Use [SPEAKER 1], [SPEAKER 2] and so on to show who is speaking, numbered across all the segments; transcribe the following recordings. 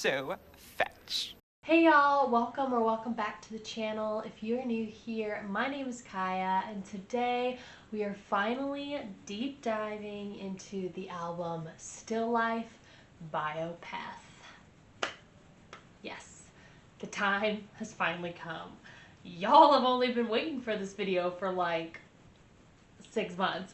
[SPEAKER 1] so fetch.
[SPEAKER 2] Hey y'all, welcome back to the channel. If you're new here, my name is Kaiya, and today we are finally deep diving into the album Still Life by Opeth. Yes, the time has finally come. Y'all have only been waiting for this video for like 6 months.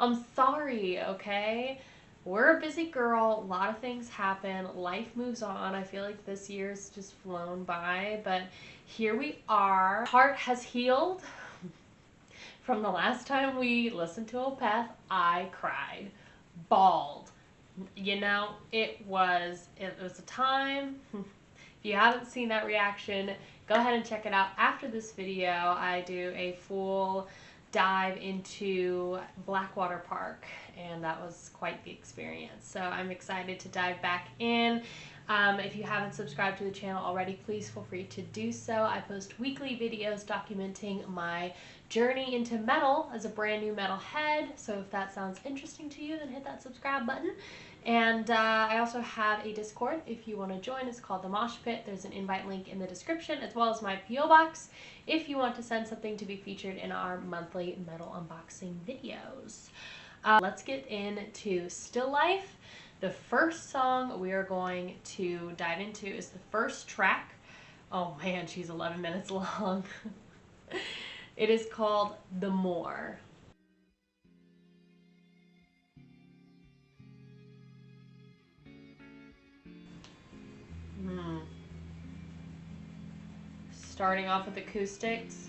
[SPEAKER 2] I'm sorry, okay? We're a busy girl, a lot of things happen, life moves on. I feel like this year's just flown by, but here we are. Heart has healed. From the last time we listened to Opeth, I cried, bawled. You know, it was a time. If you haven't seen that reaction, go ahead and check it out after this video. I do a full dive into Blackwater Park, and that was quite the experience. So I'm excited to dive back in. If you haven't subscribed to the channel already, please feel free to do so. I post weekly videos documenting my journey into metal as a brand new metalhead. So if that sounds interesting to you, then hit that subscribe button. And I also have a Discord if you want to join. It's called the Mosh Pit. There's an invite link in the description, as well as my P.O. Box if you want to send something to be featured in our monthly metal unboxing videos. Let's get into Still Life. The first song we are going to dive into is the first track. Oh man, she's 11 minutes long. It is called The Moor. Starting off with acoustics.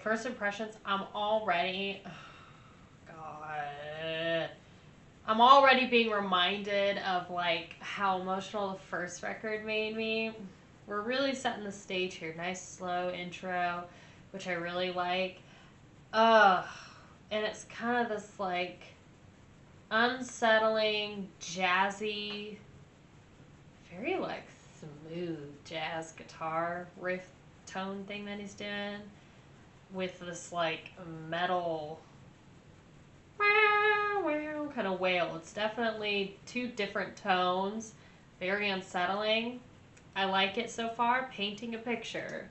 [SPEAKER 2] First impressions, I'm already being reminded of like how emotional the first record made me. We're really setting the stage here. Nice slow intro, which I really like. And it's kind of this like unsettling, jazzy, very like smooth jazz guitar riff tone thing that he's doing, with this like metal kind of wail. It's definitely two different tones, very unsettling. I like it so far. Painting a picture.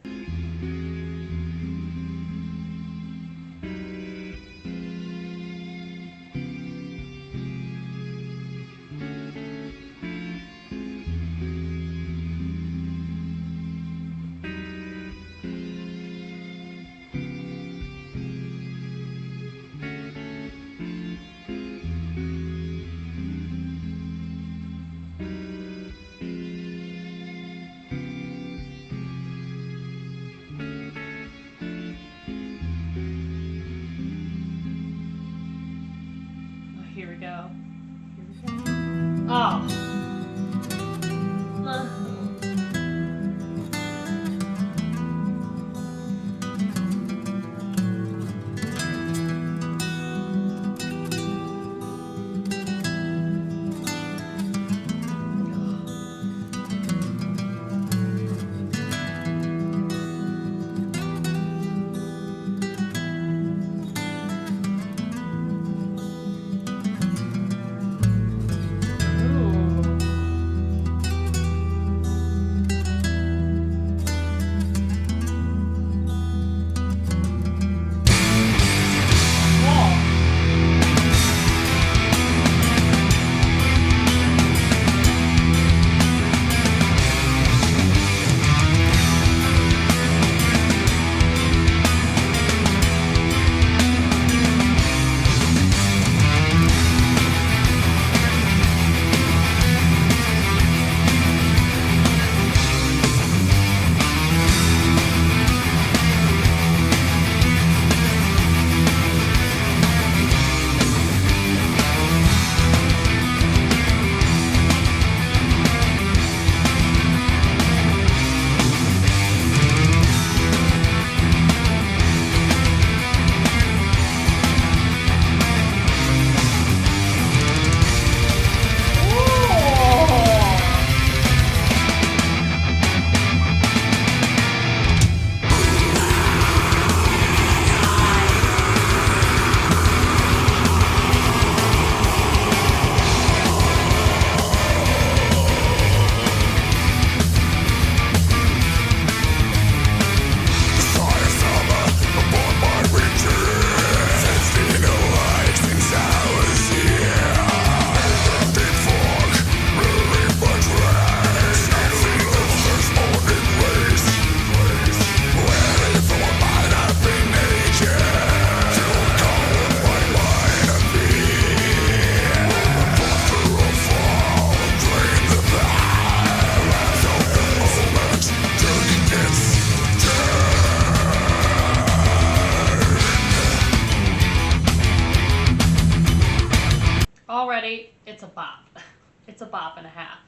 [SPEAKER 2] it's a bop and a half.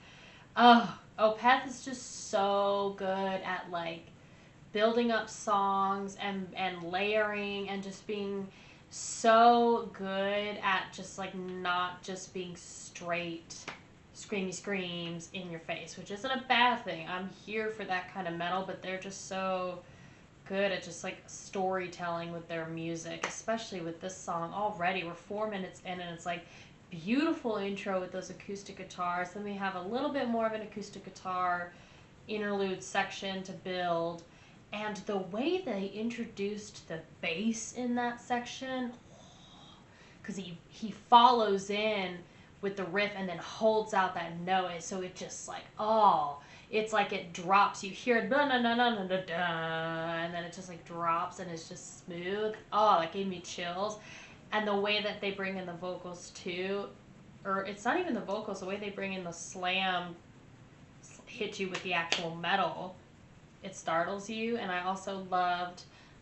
[SPEAKER 2] Oh, Opeth is just so good at like building up songs and layering and just being so good at just like not just being straight screamy screams in your face, which isn't a bad thing. I'm here for that kind of metal, but they're just so good at just like storytelling with their music, especially with this song. Already we're 4 minutes in and it's like beautiful intro with those acoustic guitars. Then we have a little bit more of an acoustic guitar interlude section to build, and the way they introduced the bass in that section, because he follows in with the riff and then holds out that note, so it just like, oh, it's like it drops. You hear it, and then it just like drops and it's just smooth. Oh, that gave me chills. And the way that they bring in the vocals too, or it's not even the vocals, the way they bring in the slam, hit you with the actual metal, it startles you. And I also loved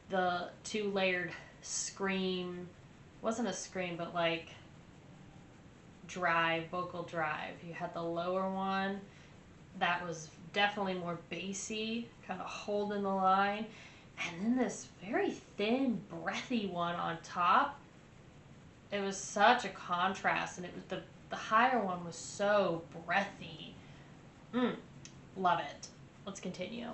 [SPEAKER 2] the 2-layered scream, wasn't a scream, but like drive, vocal drive. You had the lower one that was definitely more bassy, kind of holding the line, and then this very thin, breathy one on top. It was such a contrast, and it was the higher one was so breathy. Love it. Let's continue.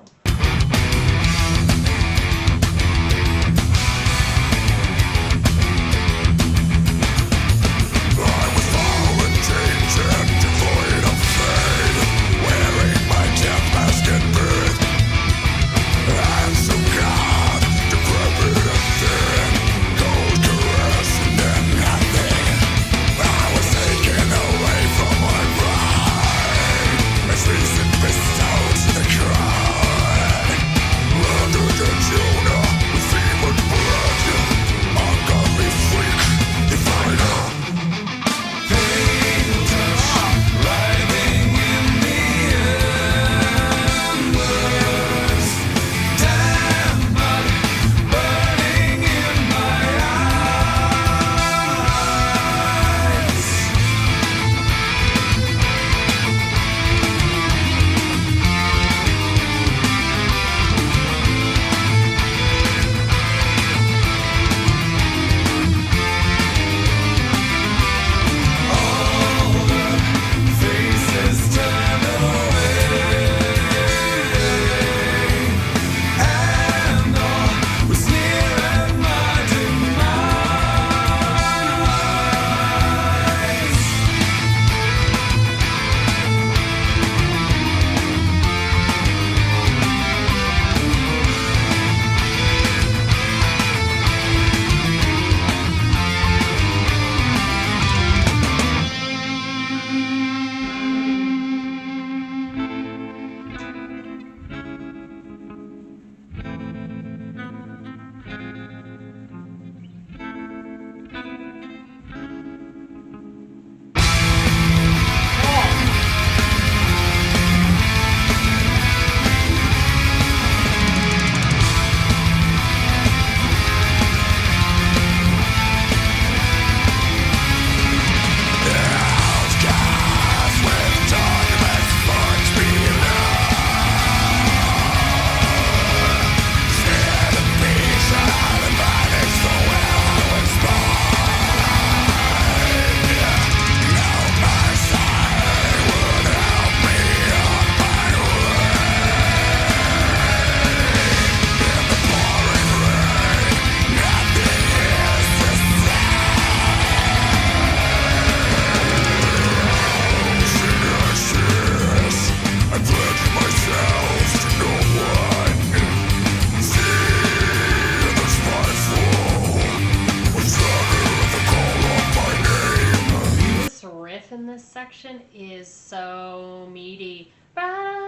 [SPEAKER 2] Section is so meaty. Oh.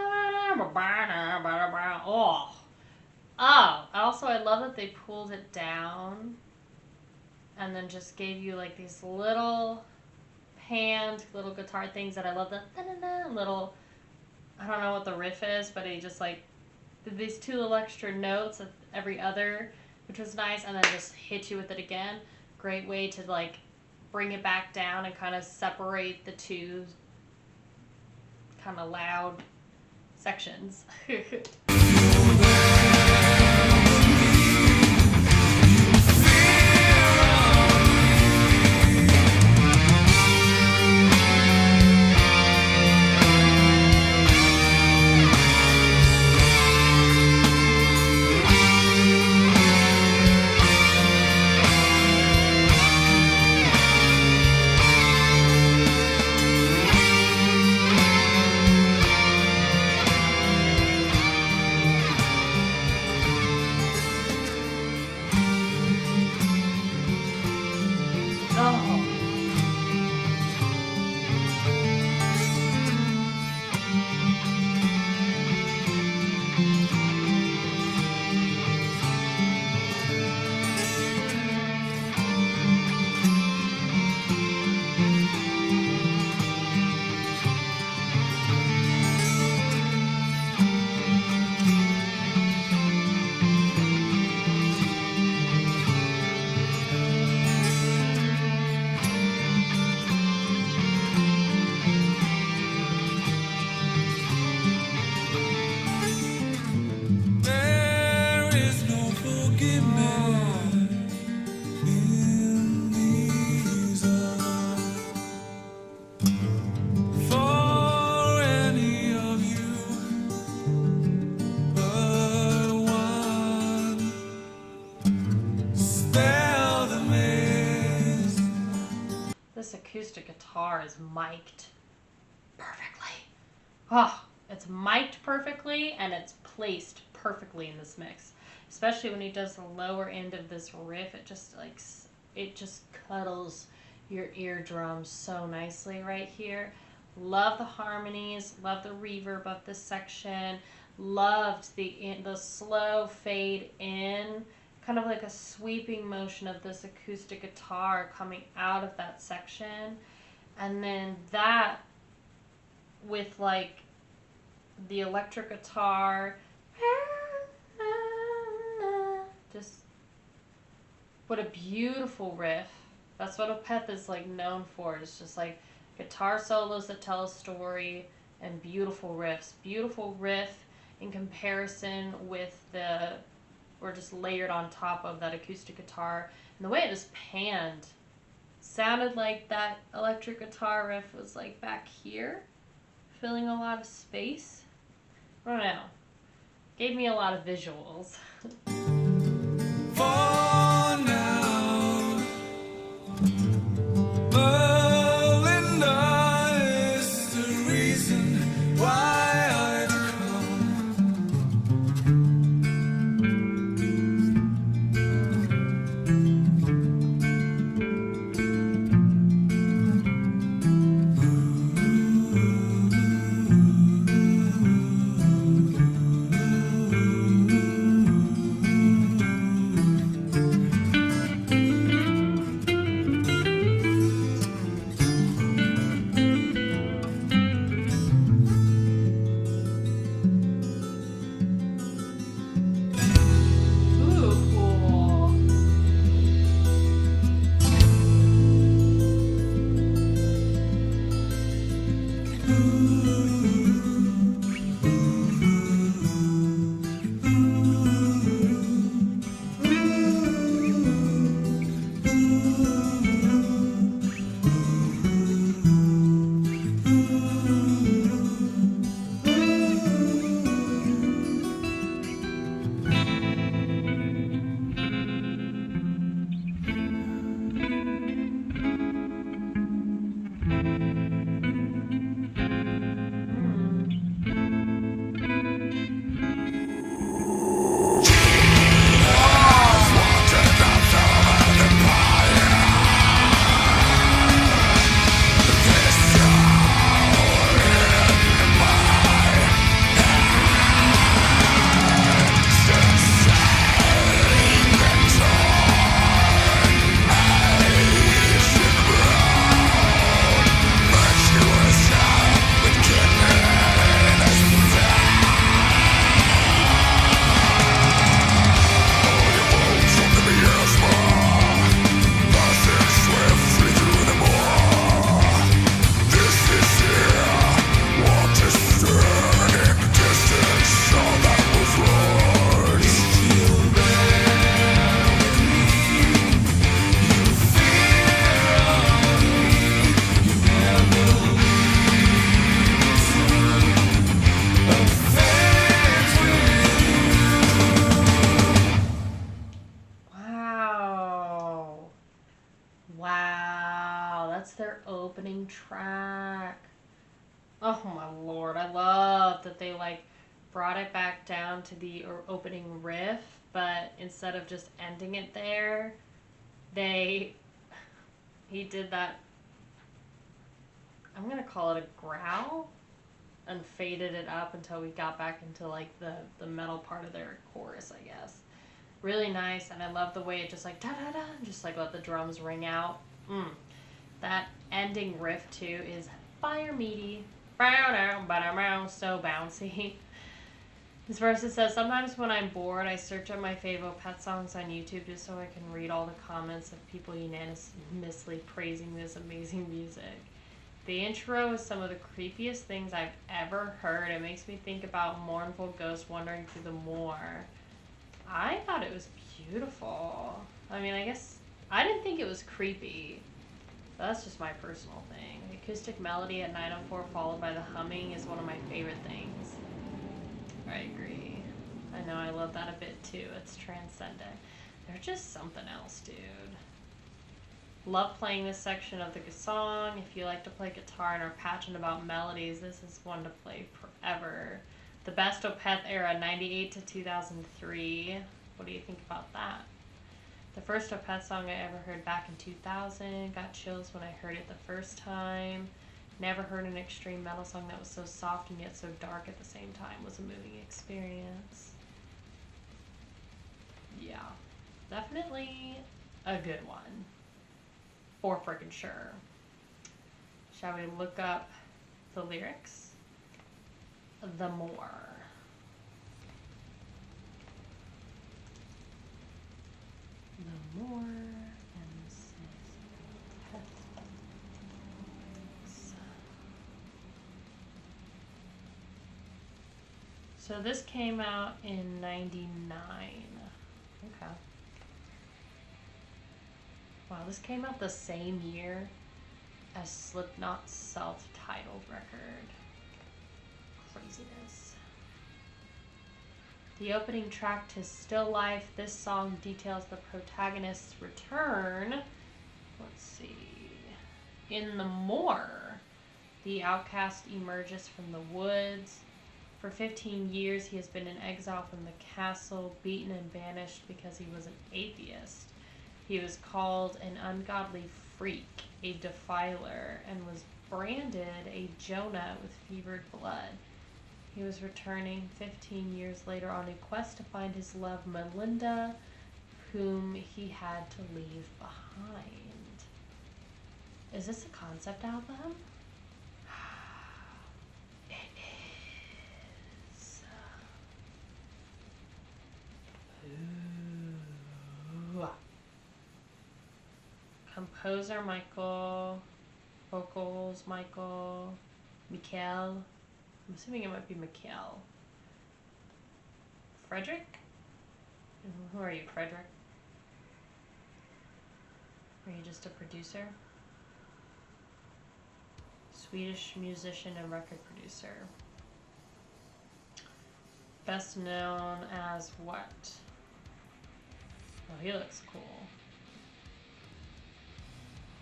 [SPEAKER 2] Also I love that they pulled it down and then just gave you like these little panned little guitar things that I love. The little, I don't know what the riff is, but he just like did these 2 little extra notes at every other, which was nice, and then just hit you with it again. Great way to like bring it back down and kind of separate the two kind of loud sections. This acoustic guitar is mic'd perfectly. Oh, it's mic'd perfectly and it's placed perfectly in this mix. Especially when he does the lower end of this riff, it just cuddles your eardrums so nicely right here. Love the harmonies, love the reverb of this section, loved the slow fade in, kind of like a sweeping motion of this acoustic guitar coming out of that section, and then that with like the electric guitar, just what a beautiful riff. That's what Opeth is like known for. It's just like guitar solos that tell a story and beautiful riffs. Beautiful riff in comparison with or just layered on top of that acoustic guitar. And the way it just panned sounded like that electric guitar riff was like back here, filling a lot of space. I don't know. Gave me a lot of visuals.
[SPEAKER 1] For now, Melinda is the reason why I've come.
[SPEAKER 2] opening track. Oh my lord, I love that they like brought it back down to the opening riff, but instead of just ending it there, he did that, I'm gonna call it a growl, and faded it up until we got back into like the metal part of their chorus, I guess. Really nice, and I love the way it just like da-da-da, just like let the drums ring out. That ending riff too is fire meaty. So bouncy. This verse, it says, sometimes when I'm bored, I search up my favorite Opeth songs on YouTube just so I can read all the comments of people unanimously praising this amazing music. The intro is some of the creepiest things I've ever heard. It makes me think about mournful ghosts wandering through the Moor. I thought it was beautiful. I mean, I guess I didn't think it was creepy. That's just my personal thing. The acoustic melody at 9:04 followed by the humming is one of my favorite things. I agree. I know, I love that a bit too. It's transcendent. They're just something else, dude. Love playing this section of the song. If you like to play guitar and are passionate about melodies, this is one to play forever. The best Opeth era, 98 to 2003. What do you think about that? The first Opeth song I ever heard back in 2000. Got chills when I heard it the first time. Never heard an extreme metal song that was so soft and yet so dark at the same time. Was a moving experience. Yeah, definitely a good one. For frickin' sure. Shall we look up the lyrics? The Moor. The Moor and so this came out in 99. Okay. Wow, this came out the same year as Slipknot's self-titled record. Craziness. The opening track to Still Life, this song details the protagonist's return. Let's see. In the Moor, the outcast emerges from the woods. For 15 years, he has been in exile from the castle, beaten and banished because he was an atheist. He was called an ungodly freak, a defiler, and was branded a Jonah with fevered blood. He was returning 15 years later on a quest to find his love, Melinda, whom he had to leave behind. Is this a concept album? It is. Ooh. Composer Michael, vocals Michael, Mikhail. I'm assuming it might be Mikhail. Frederick? Who are you, Frederick? Are you just a producer? Swedish musician and record producer. Best known as what? Oh, he looks cool.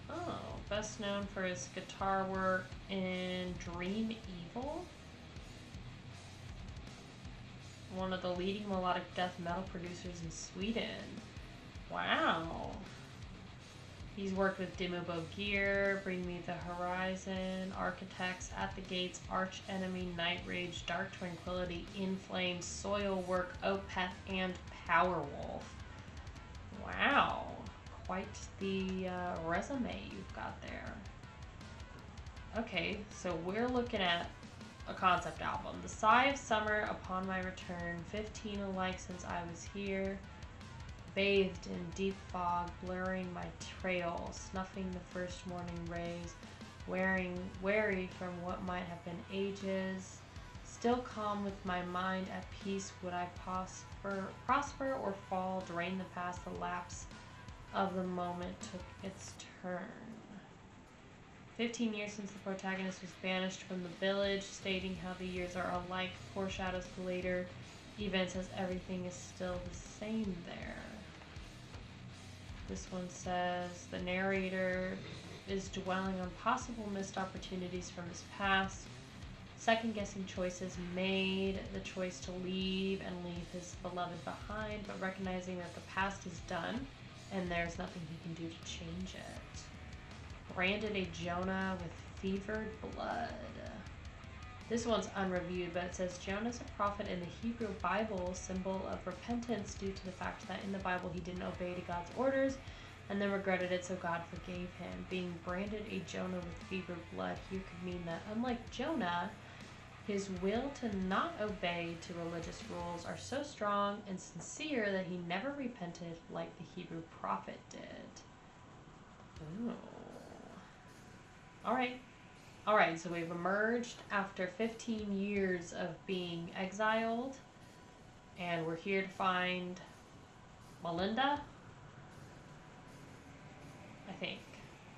[SPEAKER 2] Oh, best known for his guitar work in Dream Evil. One of the leading melodic death metal producers in Sweden. Wow. He's worked with Dimmu Borgir, Bring Me the Horizon, Architects, At the Gates, Arch Enemy, Night Rage, Dark Tranquillity, In Flames, Soilwork, Opeth, and Powerwolf. Wow. Quite the resume you've got there. Okay, so we're looking at a concept album. The sigh of summer upon my return, 15 alike since I was here, bathed in deep fog, blurring my trail, snuffing the first morning rays, wary from what might have been ages, still calm with my mind at peace, would I prosper or fall, drain the past, the lapse of the moment took its turn. 15 years since the protagonist was banished from the village, stating how the years are alike, foreshadows the later events as everything is still the same there. This one says, the narrator is dwelling on possible missed opportunities from his past, second-guessing choices made, the choice to leave and leave his beloved behind, but recognizing that the past is done and there's nothing he can do to change it. Branded a Jonah with fevered blood. This one's unreviewed, but it says Jonah is a prophet in the Hebrew Bible, symbol of repentance due to the fact that in the Bible he didn't obey to God's orders and then regretted it, so God forgave him. Being branded a Jonah with fevered blood here could mean that, unlike Jonah, his will to not obey to religious rules are so strong and sincere that he never repented like the Hebrew prophet did. Ooh. Alright, so we've emerged after 15 years of being exiled, and we're here to find Melinda. I think.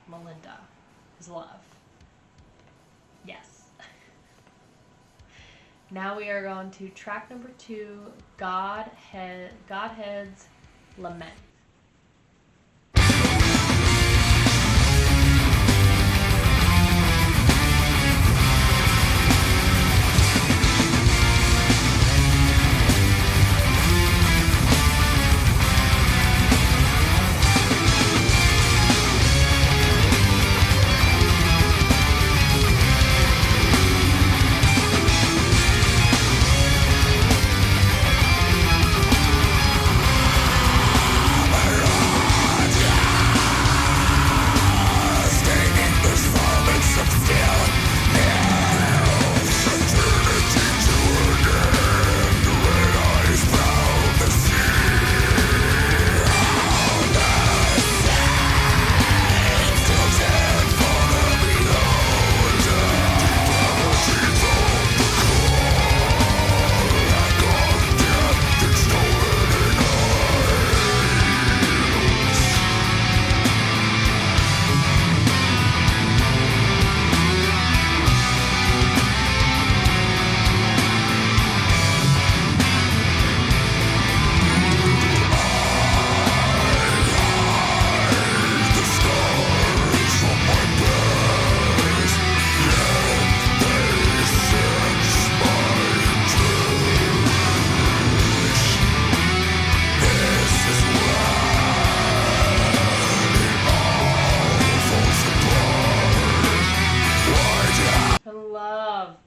[SPEAKER 2] Melinda. His love. Yes. Now we are going to track number 2, Godhead's Lament.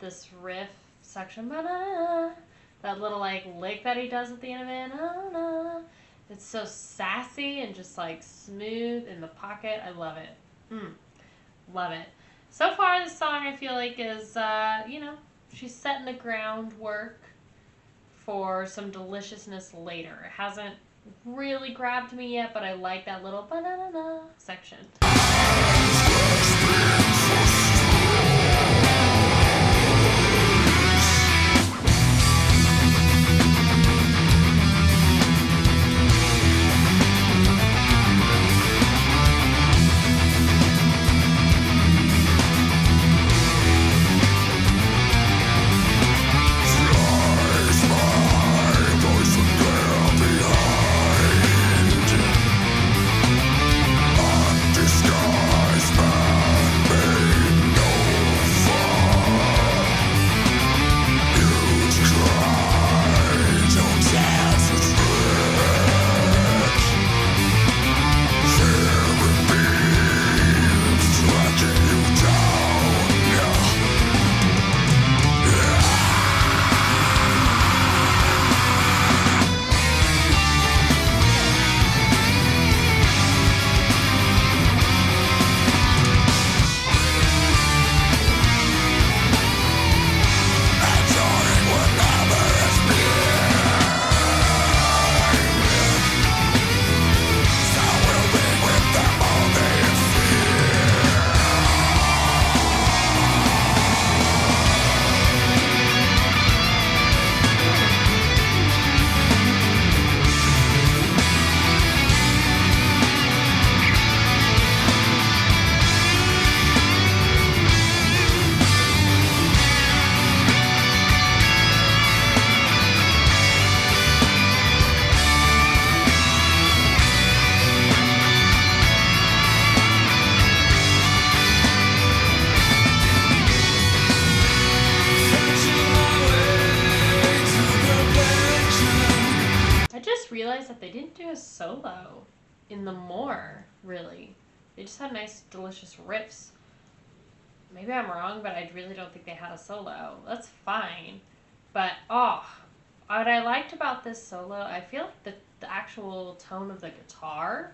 [SPEAKER 2] This riff section, that little like lick that he does at the end of it, it's so sassy and just like smooth in the pocket. I love it. Love it. So far this song I feel like is, she's setting the groundwork for some deliciousness later. It hasn't really grabbed me yet, but I like that little banana section. realized that they didn't do a solo in the Moor, really. They just had nice, delicious riffs. Maybe I'm wrong, but I really don't think they had a solo. That's fine. But, what I liked about this solo, I feel like the actual tone of the guitar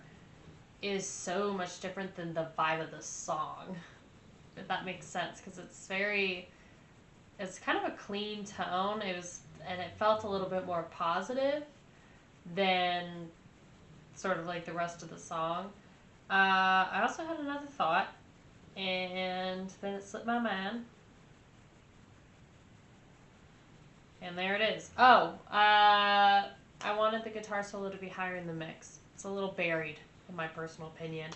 [SPEAKER 2] is so much different than the vibe of the song. If that makes sense, because it's kind of a clean tone. And it felt a little bit more positive than sort of like the rest of the song. I also had another thought, and then it slipped my mind. And there it is. I wanted the guitar solo to be higher in the mix. It's a little buried, in my personal opinion.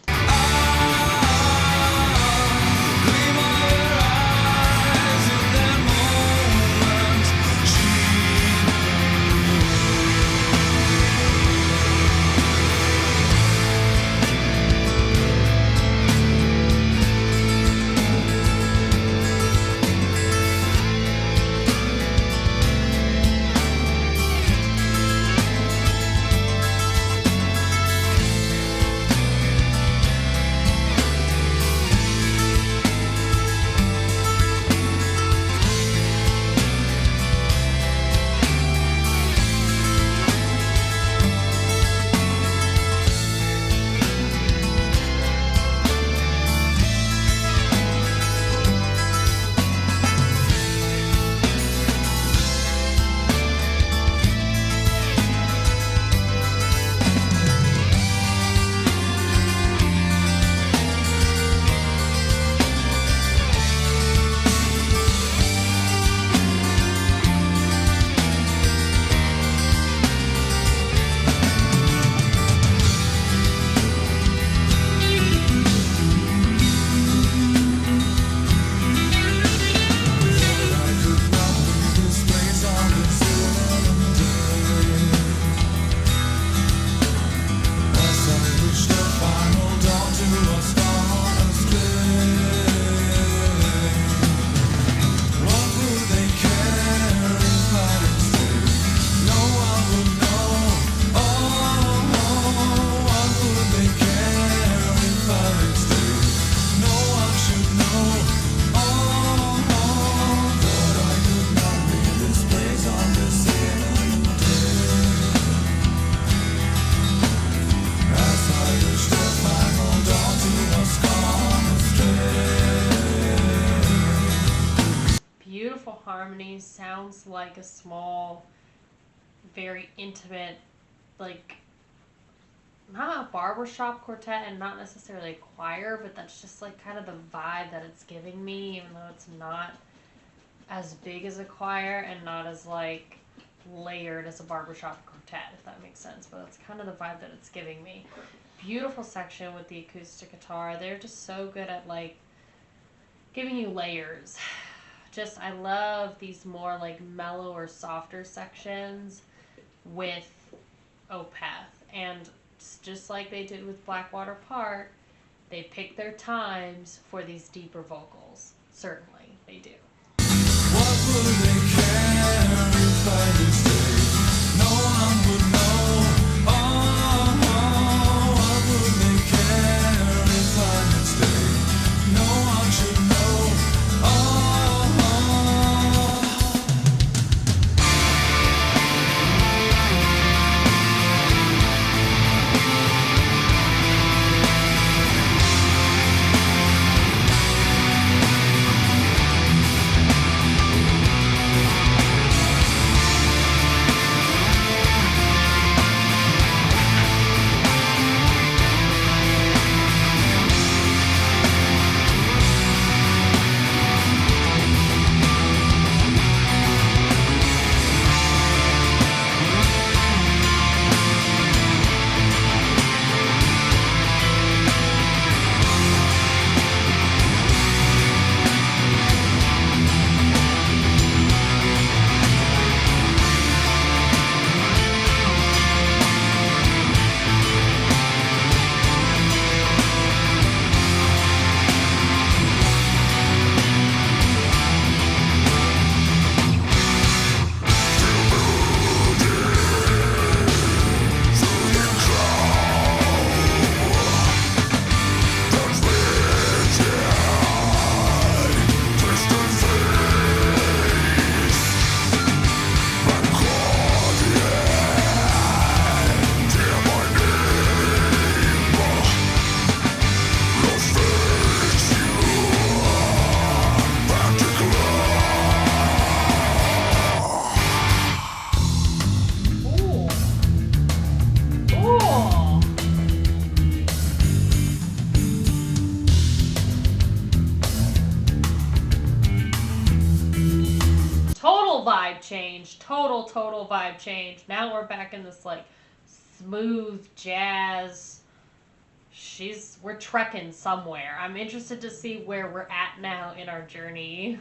[SPEAKER 2] Harmony, sounds like a small, very intimate, like, not a barbershop quartet and not necessarily a choir, but that's just like kind of the vibe that it's giving me, even though it's not as big as a choir and not as like layered as a barbershop quartet, if that makes sense. But that's kind of the vibe that it's giving me. Beautiful section with the acoustic guitar. They're just so good at like giving you layers. Just, I love these more like mellow or softer sections with Opeth. And just like they did with Blackwater Park, they pick their times for these deeper vocals. Certainly, they do.
[SPEAKER 1] What would they care if I did stay? No one would know. What would they care if I did stay? No one should know.
[SPEAKER 2] total vibe change. Total vibe change. Now we're back in this like smooth jazz. We're trekking somewhere. I'm interested to see where we're at now in our journey.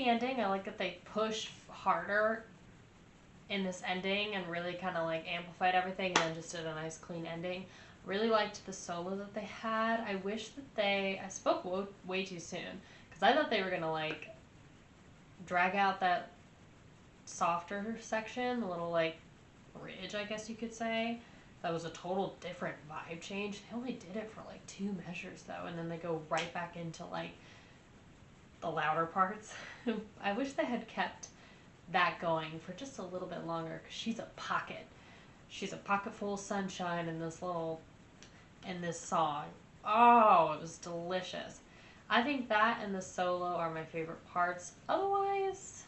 [SPEAKER 2] Ending. I like that they pushed harder in this ending and really kind of like amplified everything and then just did a nice clean ending. Really liked the solo that they had. I wish that I spoke way too soon because I thought they were gonna like drag out that softer section, the little like bridge, I guess you could say. That was a total different vibe change. They only did it for like 2 measures though, and then they go right back into like the louder parts. I wish they had kept that going for just a little bit longer because she's a pocket full of sunshine in this song. Oh, it was delicious. I think that and the solo are my favorite parts. Otherwise,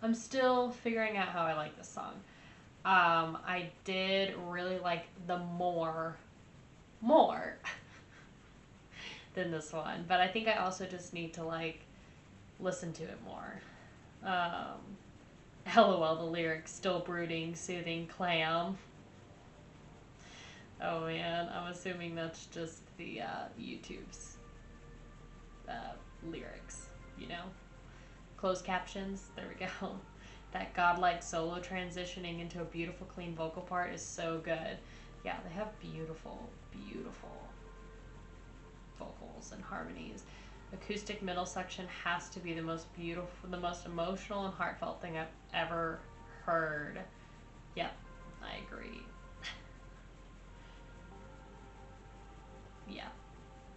[SPEAKER 2] I'm still figuring out how I like this song. I did really like the more than this one, but I think I also just need to like listen to it more. LOL, the lyrics, still brooding, soothing, clam. Oh man, I'm assuming that's just the YouTube's lyrics, you know? Closed captions, there we go. That godlike solo transitioning into a beautiful, clean vocal part is so good. Yeah, they have beautiful vocals and harmonies. Acoustic middle section has to be the most beautiful, the most emotional and heartfelt thing I've ever heard. Yep, I agree. Yeah,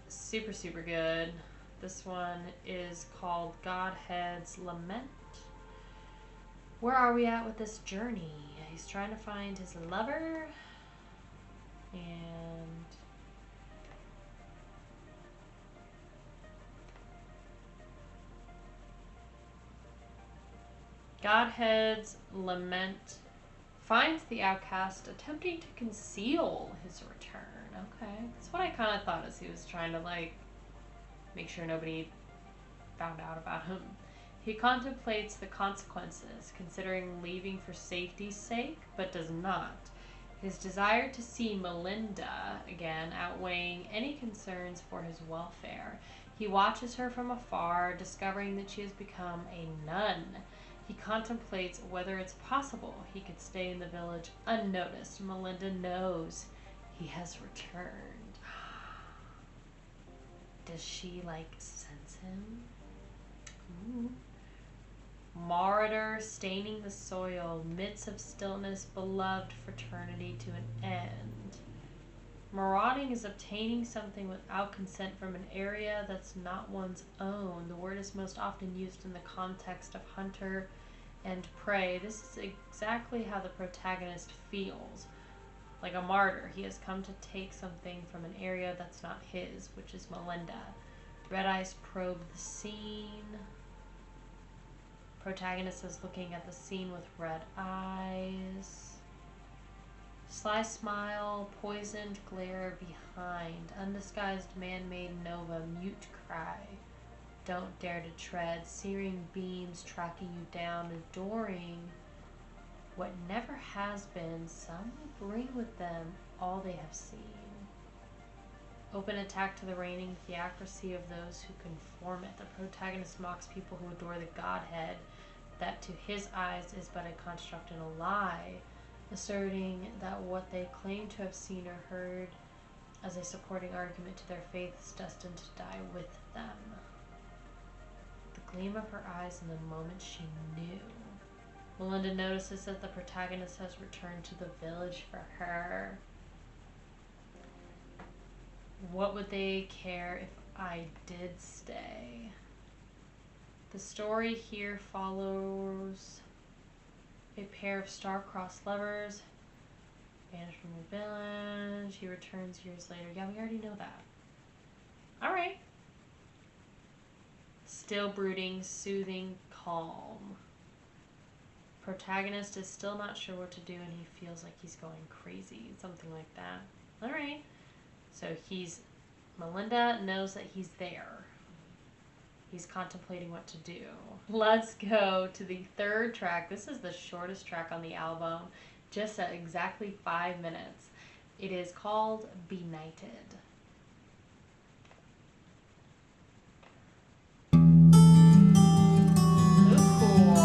[SPEAKER 2] super good. This one is called Godshead Lament. Where are we at with this journey? He's trying to find his lover, and Godshead Lament finds the outcast attempting to conceal his return. Okay, that's what I kind of thought, as he was trying to like make sure nobody found out about him. He contemplates the consequences, considering leaving for safety's sake, but does not. His desire to see Melinda again outweighing any concerns for his welfare. He watches her from afar, discovering that she has become a nun. He contemplates whether it's possible he could stay in the village unnoticed. Melinda knows he has returned. Does she, like, sense him? Ooh. Marauder, staining the soil, midst of stillness, beloved fraternity to an end. Marauding is obtaining something without consent from an area that's not one's own. The word is most often used in the context of hunter and prey. This is exactly how the protagonist feels. Like a martyr, he has come to take something from an area that's not his, which is Melinda. Red eyes probe the scene. Protagonist is looking at the scene with red eyes. Sly smile, poisoned glare behind. Undisguised man-made nova, mute cry. Don't dare to tread. Searing beams tracking you down, adoring what never has been. Some will bring with them all they have seen. Open attack to the reigning theocracy of those who conform it. The protagonist mocks people who adore the Godhead, that to his eyes is but a construct and a lie, asserting that what they claim to have seen or heard as a supporting argument to their faith is destined to die with them. The gleam of her eyes in the moment she knew. Melinda notices that the protagonist has returned to the village for her. What would they care if I did stay? The story here follows a pair of star-crossed lovers, banished from the village. He returns years later. Yeah, we already know that. Alright. Still brooding, soothing, calm. Protagonist is still not sure what to do and he feels like he's going crazy. Something like that. Alright. So Melinda knows that he's there. He's contemplating what to do. Let's go to the third track. This is the shortest track on the album, just at exactly 5 minutes. It is called Benighted. Ooh, cool.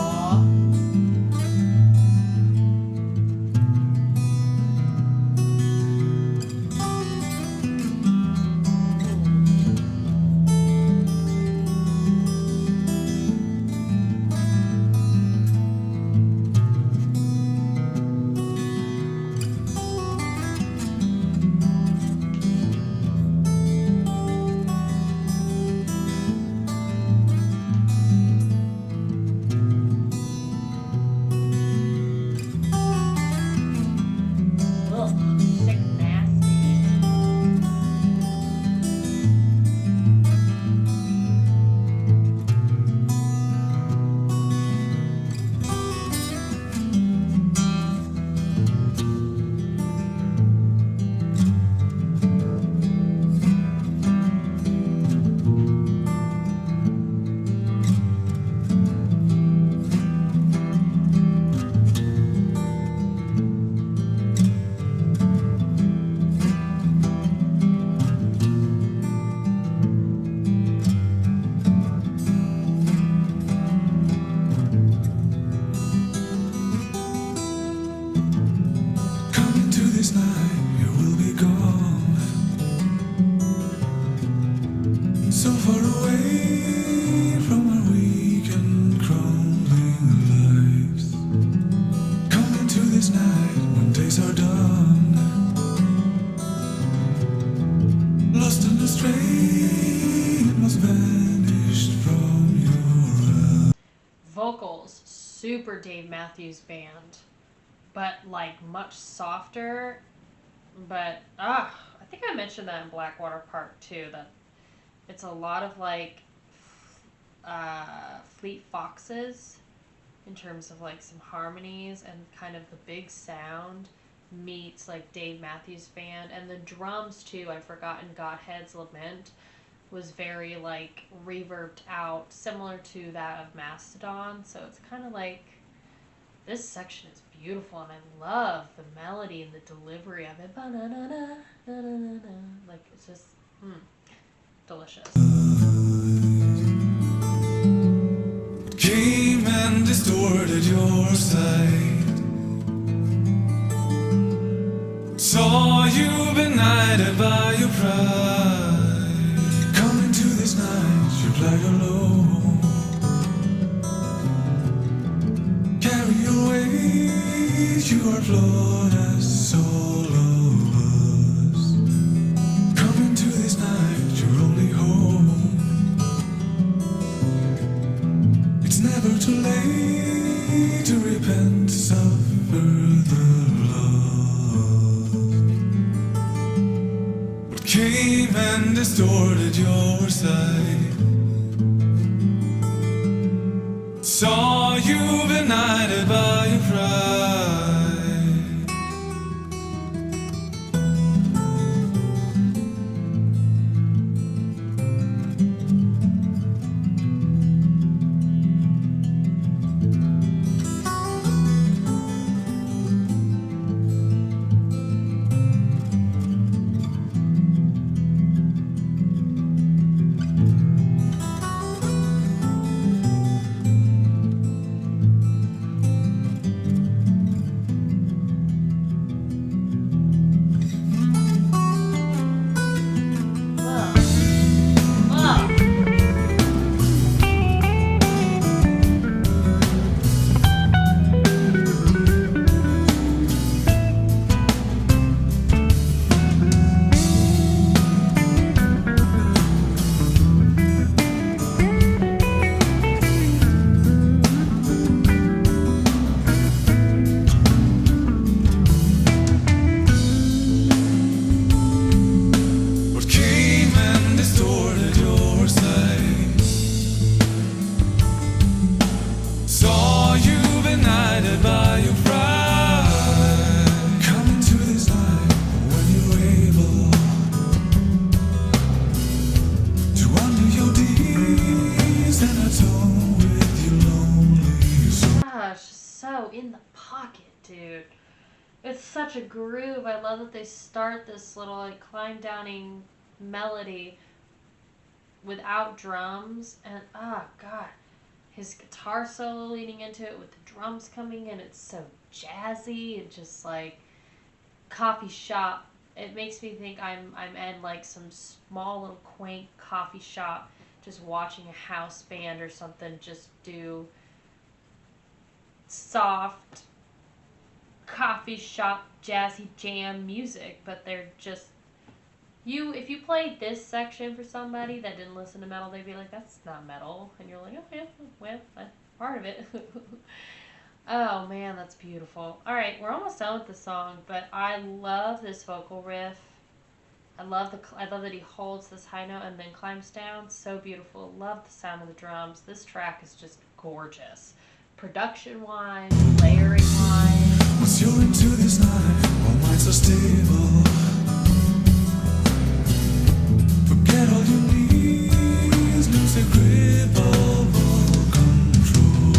[SPEAKER 2] Vocals, super Dave Matthews Band, but like much softer. But I think I mentioned that in Blackwater Park too, that it's a lot of like Fleet Foxes in terms of like some harmonies and kind of the big sound meets like Dave Matthews Band, and the drums too. I've forgotten Godshead Lament was very like reverbed out, similar to that of Mastodon. So it's kind of like, this section is beautiful, and I love the melody and the delivery of it. Like, it's just delicious.
[SPEAKER 1] Came and distorted your sight. Saw you benighted by your pride. Come into this night, you flag alone. Carry your weight, you are flawed as all of us. Come into this night, your only home. It's never too late to repent, suffer the love. What came and distorted your sight. Saw you benighted by your pride.
[SPEAKER 2] In the pocket, dude. It's such a groove. I love that they start this little like climb downing melody without drums, and oh god, his guitar solo leading into it with the drums coming in. It's so jazzy and just like coffee shop. It makes me think I'm in like some small little quaint coffee shop, just watching a house band or something just do soft coffee shop jazzy jam music, but they're just if you played this section for somebody that didn't listen to metal, they'd be like, that's not metal, and you're like, oh yeah, well, that's part of it. Oh man, that's beautiful. All right, we're almost done with the song, but I love this vocal riff. I love that he holds this high note and then climbs down. So beautiful. Love the sound of the drums. This track is just gorgeous. Production-wise, layering-wise.
[SPEAKER 1] Once you're into this night, all minds are stable. Forget all your needs, lose the grip of all control.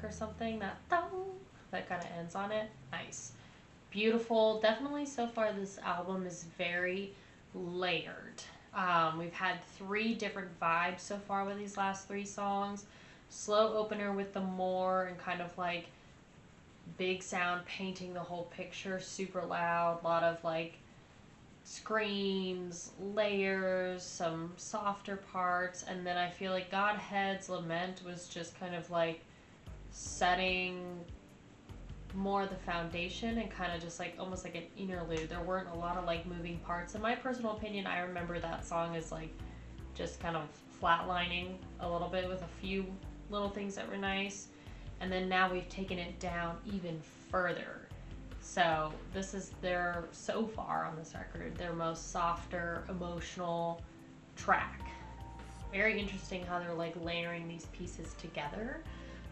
[SPEAKER 2] Or something that kind of ends on it. Nice, beautiful. Definitely so far this album is very layered. We've had 3 different vibes so far with these last 3 songs. Slow opener with the Moor and kind of like big sound painting the whole picture, super loud, a lot of like screams, layers, some softer parts, and then I feel like Godshead Lament was just kind of like setting more of the foundation and kind of just like almost like an interlude. There weren't a lot of like moving parts. In my personal opinion, I remember that song as like just kind of flatlining a little bit with a few little things that were nice. And then now we've taken it down even further. So this is so far on this record, their most softer, emotional, track. Very interesting how they're like layering these pieces together.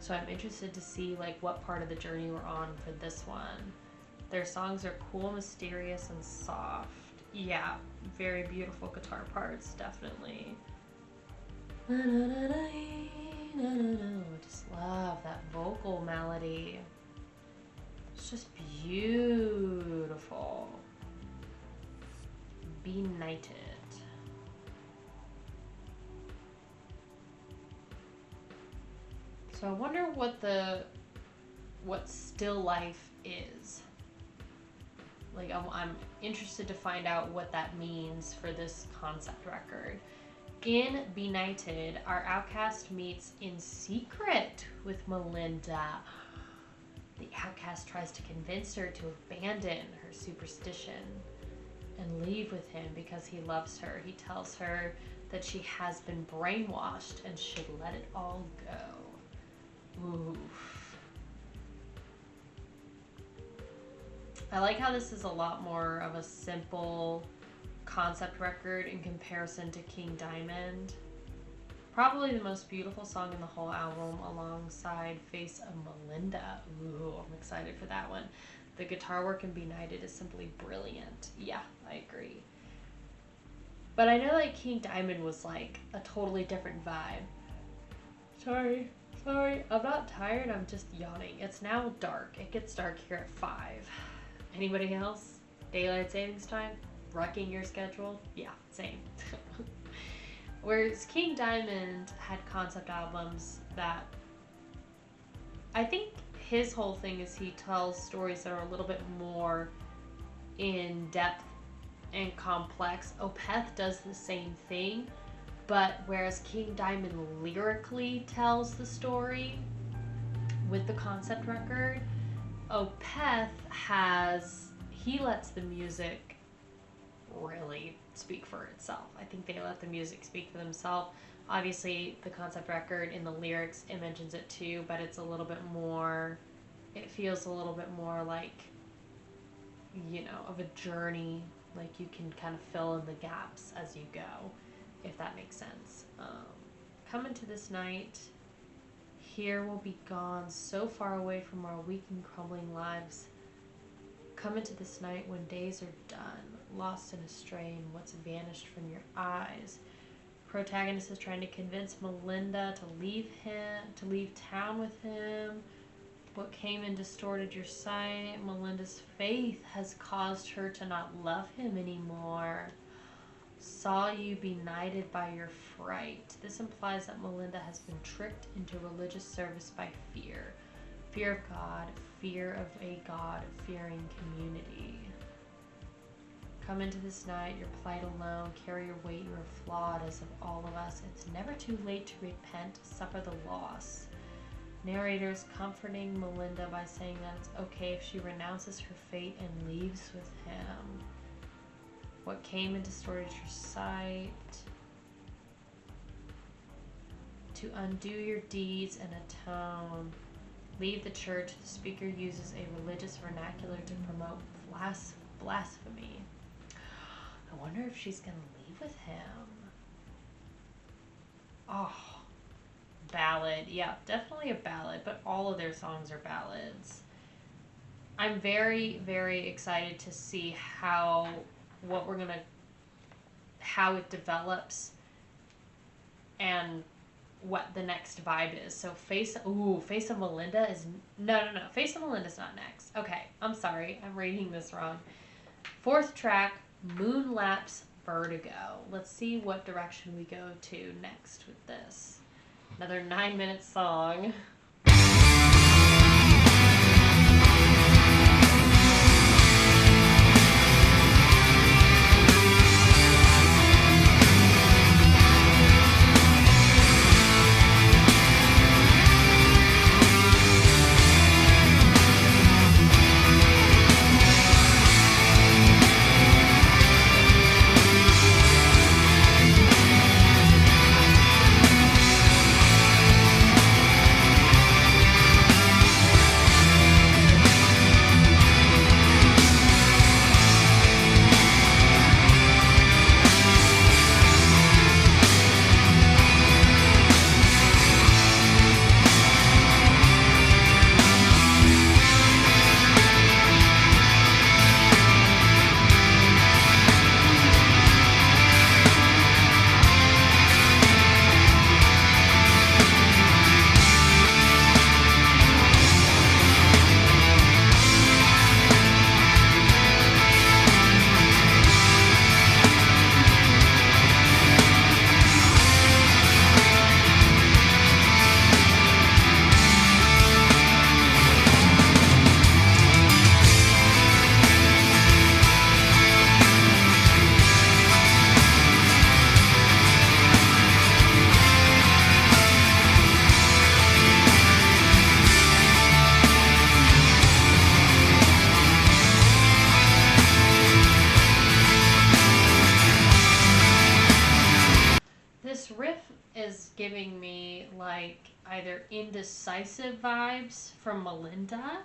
[SPEAKER 2] So I'm interested to see like what part of the journey we're on for this one. Their songs are cool, mysterious, and soft. Yeah, very beautiful guitar parts, definitely. I just love that vocal melody. It's just beautiful. Benighted. So I wonder what still life is. Like I'm interested to find out what that means for this concept record. In Benighted, our outcast meets in secret with Melinda. The outcast tries to convince her to abandon her superstition and leave with him because he loves her. He tells her that she has been brainwashed and should let it all go. Oof. I like how this is a lot more of a simple concept record in comparison to King Diamond. Probably the most beautiful song in the whole album alongside Face of Melinda. Ooh, I'm excited for that one. The guitar work in Benighted is simply brilliant. Yeah, I agree. But I know like King Diamond was like a totally different vibe. Sorry, I'm not tired, I'm just yawning. It's now dark. It gets dark here at 5. Anybody else? Daylight savings time? Wrecking your schedule? Yeah, same. Whereas King Diamond had concept albums that I think his whole thing is he tells stories that are a little bit more in depth and complex. Opeth does the same thing, but whereas King Diamond lyrically tells the story with the concept record, Opeth he lets the music really speak for itself. I think they let the music speak for themselves. Obviously, the concept record in the lyrics, it mentions it too, but it's a little bit more, it feels a little bit more like, you know, of a journey. Like you can kind of fill in the gaps as you go, if that makes sense. Come into this night, here we'll be gone, so far away from our weak and crumbling lives. Come into this night when days are done, lost and astray in what's vanished from your eyes. Protagonist is trying to convince Melinda to leave town with him. What came and distorted your sight? Melinda's faith has caused her to not love him anymore. Saw you benighted by your fright. This implies that Melinda has been tricked into religious service by fear. Fear of God, fear of a God-fearing community. Come into this night, your plight alone, carry your weight, you are flawed as of all of us. It's never too late to repent, suffer the loss. Narrator's comforting Melinda by saying that it's okay if she renounces her fate and leaves with him. What came and distorted your sight? To undo your deeds and atone. Leave the church. The speaker uses a religious vernacular to promote blasphemy. I wonder if she's going to leave with him. Oh, ballad. Yeah, definitely a ballad, but all of their songs are ballads. I'm very, very excited to see how it develops and what the next vibe is. So Face of Melinda is no. Face of Melinda's not next. Okay, I'm sorry. I'm reading this wrong. 4th track, Moonlapse Vertigo. Let's see what direction we go to next with this. Another 9-minute song. giving me like either indecisive vibes from Melinda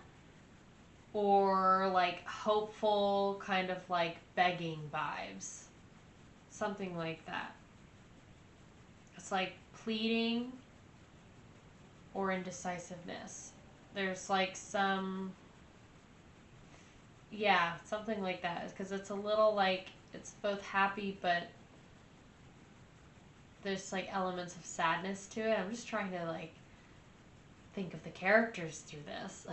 [SPEAKER 2] or like hopeful kind of like begging vibes. Something like that. It's like pleading or indecisiveness. There's like some, yeah, something like that. Because it's a little like, it's both happy, but there's like elements of sadness to it. I'm just trying to like think of the characters through this.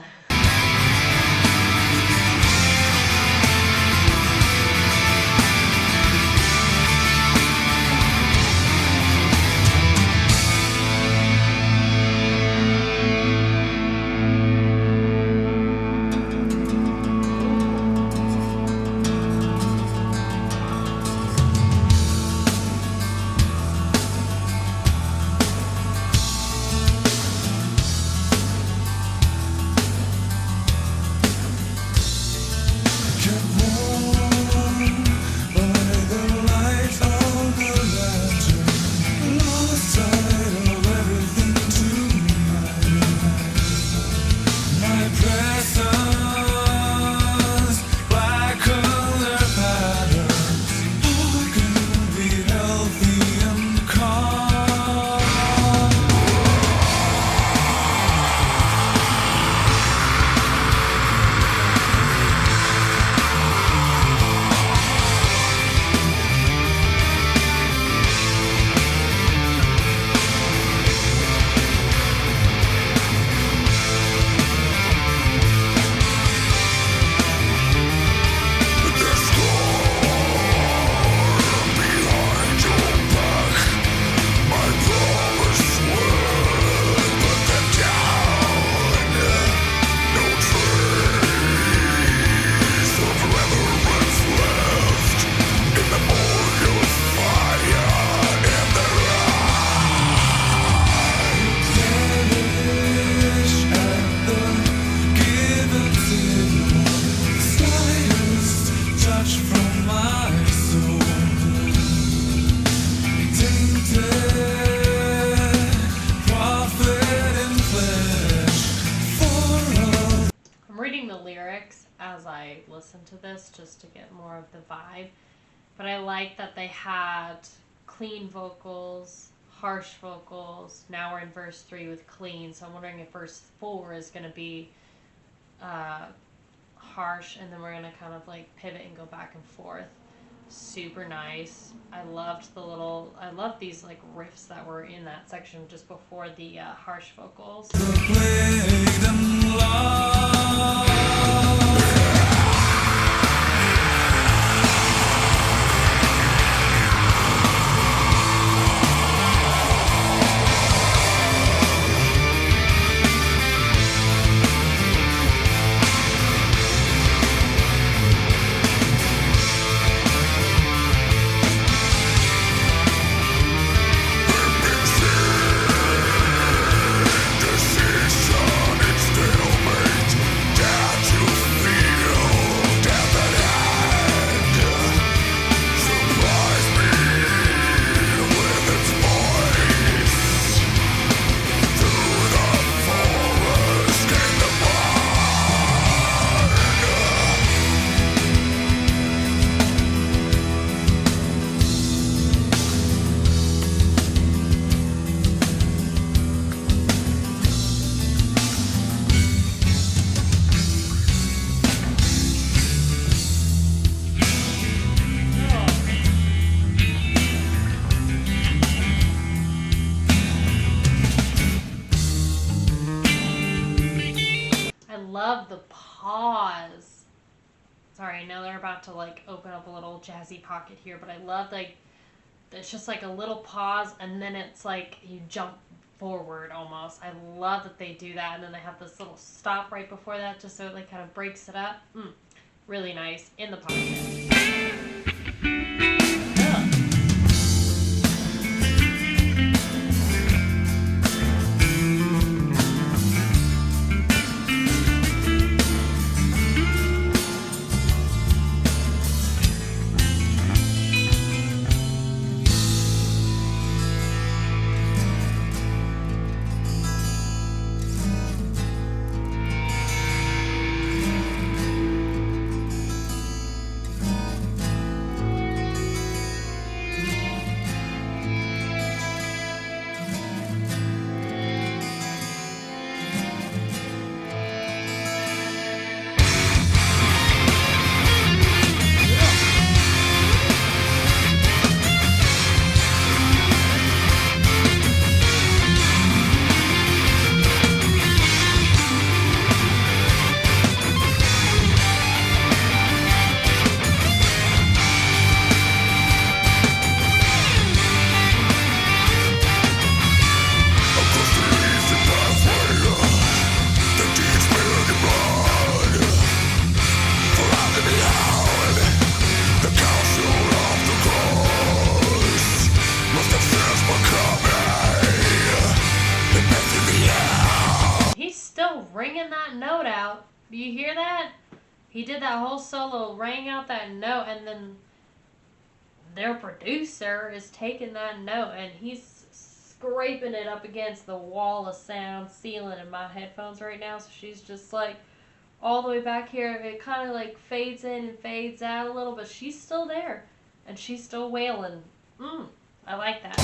[SPEAKER 2] As I listen to this just to get more of the vibe, but I like that they had clean vocals, harsh vocals. Now we're in verse 3 with clean, so I'm wondering if verse 4 is going to be harsh, and then we're going to kind of like pivot and go back and forth. Super nice. I loved these like riffs that were in that section just before the harsh vocals. Love the pause. Sorry, I know they're about to like open up a little jazzy pocket here, but I love like it's just like a little pause and then it's like you jump forward almost. I love that they do that, and then they have this little stop right before that just so it like kind of breaks it up. Really nice in the pocket. ringing that note out. Do you hear that? He did that whole solo, rang out that note, and then their producer is taking that note and he's scraping it up against the wall of sound ceiling in my headphones right now. So she's just like all the way back here. It kind of like fades in and fades out a little, but she's still there and she's still wailing. I like that.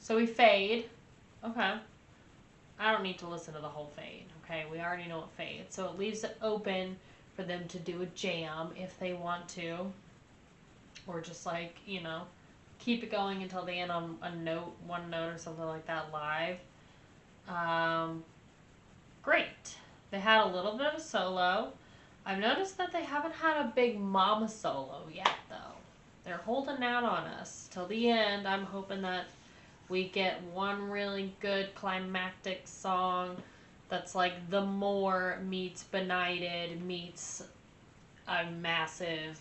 [SPEAKER 2] So we fade. Okay. I don't need to listen to the whole fade. Okay, we already know it fades. So it leaves it open for them to do a jam if they want to. Or just like, you know, keep it going until they end on a note, one note or something like that live. Great. They had a little bit of a solo. I've noticed that they haven't had a big mama solo yet, though. They're holding out on us till the end. I'm hoping that we get one really good climactic song that's like the Moor meets Benighted meets a massive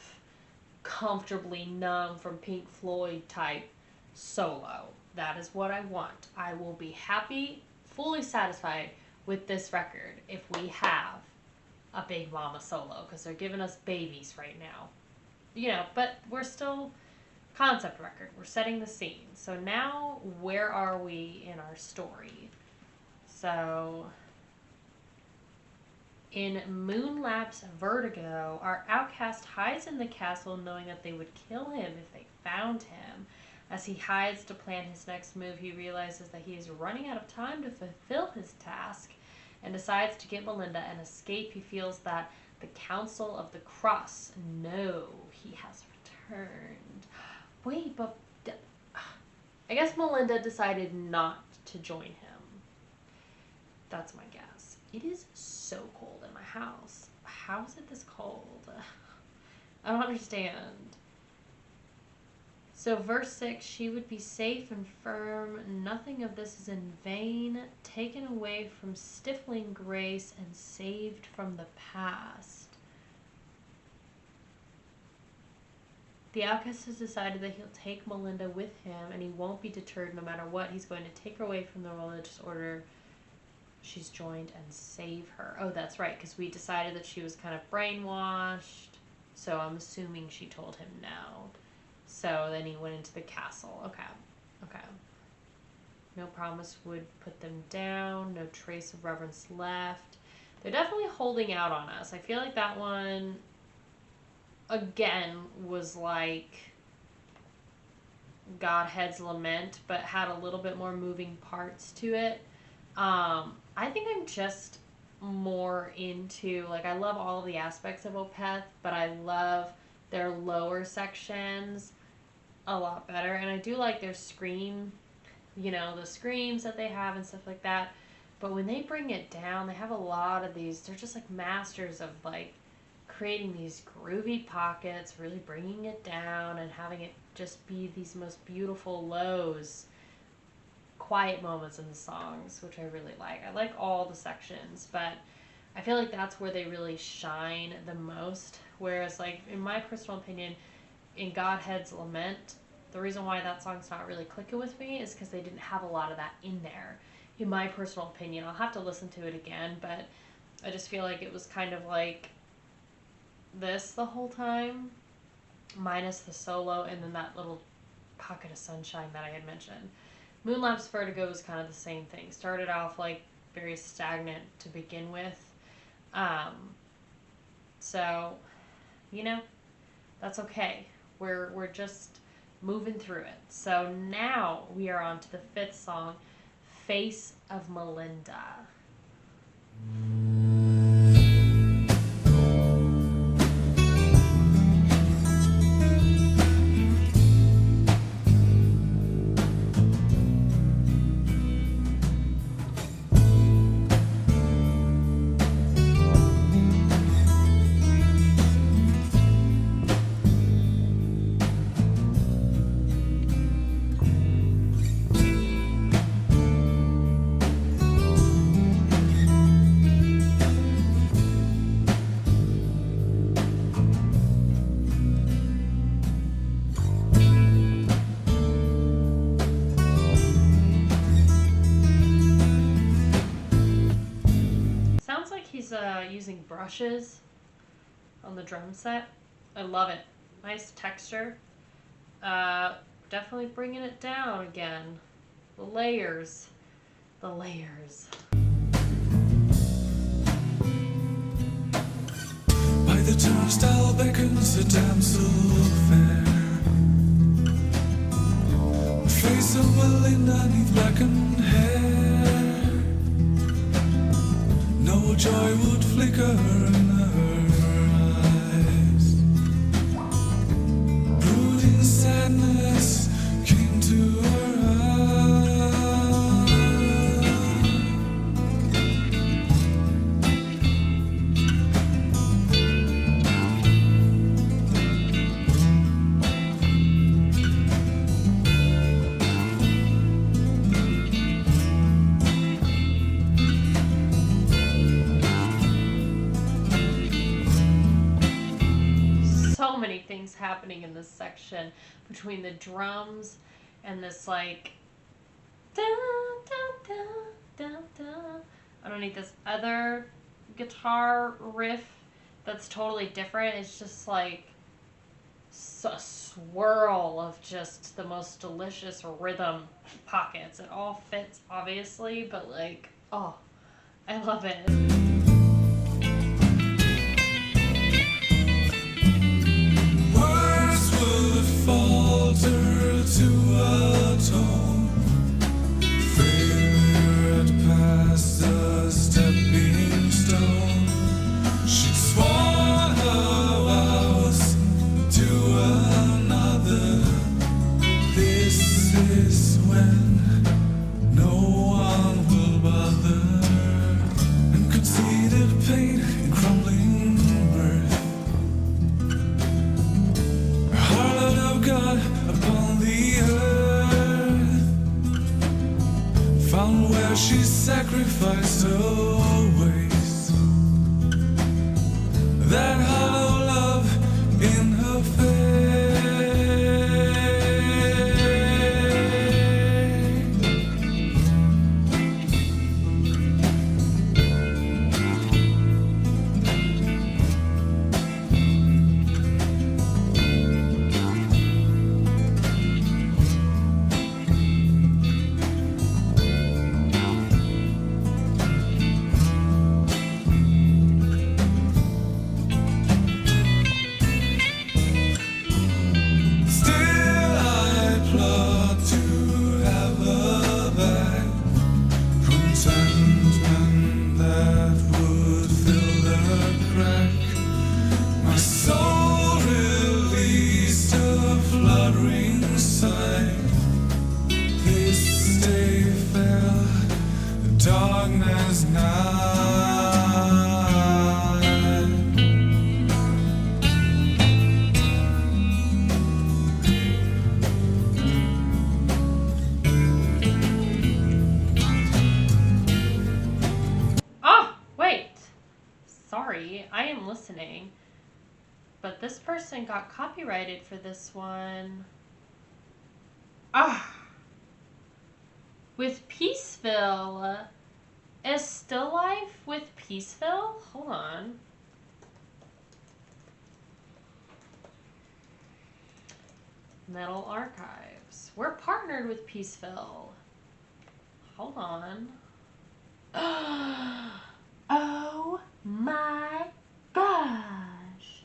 [SPEAKER 2] Comfortably Numb from Pink Floyd type solo. That is what I want. I will be happy, fully satisfied with this record if we have a big mama solo, because they're giving us babies right now. You know, but we're still concept record. We're setting the scene. So now, where are we in our story? So, in Moonlapse Vertigo, our outcast hides in the castle knowing that they would kill him if they found him. As he hides to plan his next move, he realizes that he is running out of time to fulfill his task and decides to get Melinda and escape. He feels that the Council of the Cross know he has returned. Wait, but I guess Melinda decided not to join him. That's my guess. It is so cold in my house. How is it this cold? I don't understand. So verse 6, she would be safe and firm. Nothing of this is in vain. Taken away from stifling grace and saved from the past. The outcast has decided that he'll take Melinda with him and he won't be deterred no matter what. He's going to take her away from the religious order she's joined and save her. Oh, that's right, because we decided that she was kind of brainwashed. So I'm assuming she told him no. So then he went into the castle. Okay. Okay. No promise would put them down. No trace of reverence left. They're definitely holding out on us. I feel like that one, again, was like Godhead's Lament, but had a little bit more moving parts to it. I think I'm just more into, like, I love all of the aspects of Opeth, but I love their lower sections a lot better. And I do like their scream, you know, the screams that they have and stuff like that. But when they bring it down, they have a lot of these, they're just like masters of like creating these groovy pockets, really bringing it down and having it just be these most beautiful lows, quiet moments in the songs, which I really like. I like all the sections, but I feel like that's where they really shine the most. Whereas, like, in my personal opinion, in Godhead's Lament, the reason why that song's not really clicking with me is because they didn't have a lot of that in there. In my personal opinion, I'll have to listen to it again, but I just feel like it was kind of like this the whole time, minus the solo and then that little pocket of sunshine that I had mentioned. Moonlapse Vertigo is kind of the same thing. Started off like very stagnant to begin with. So, you know, that's okay. We're just moving through it. So now we are on to the fifth song, Face of Melinda. Using brushes on the drum set. I love it. Nice texture. Definitely bringing it down again. The layers. The layers.
[SPEAKER 1] By the turnstile beckons a damsel fair. The face of Melinda neath blackened hair. No joy would flicker in her eyes. Brooding sadness came to her eyes.
[SPEAKER 2] Things happening in this section between the drums and this like da, da, da, da, da, underneath this other guitar riff that's totally different. It's just like a swirl of just the most delicious rhythm pockets. It all fits obviously, but like, oh, I love it. Falter to a tone. Failure had passed a stepping stone. She'd sworn her vows to another. This is when no one will bother. And conceded pain in crumbling birth. God upon the earth, found where she sacrificed her ways, that hollow love in her face. sorry. I am listening. But this person got copyrighted for this one. Ah. With Peaceville. Is Still Life with Peaceville? Hold on. Metal Archives. We're partnered with Peaceville. Hold on. Oh my gosh.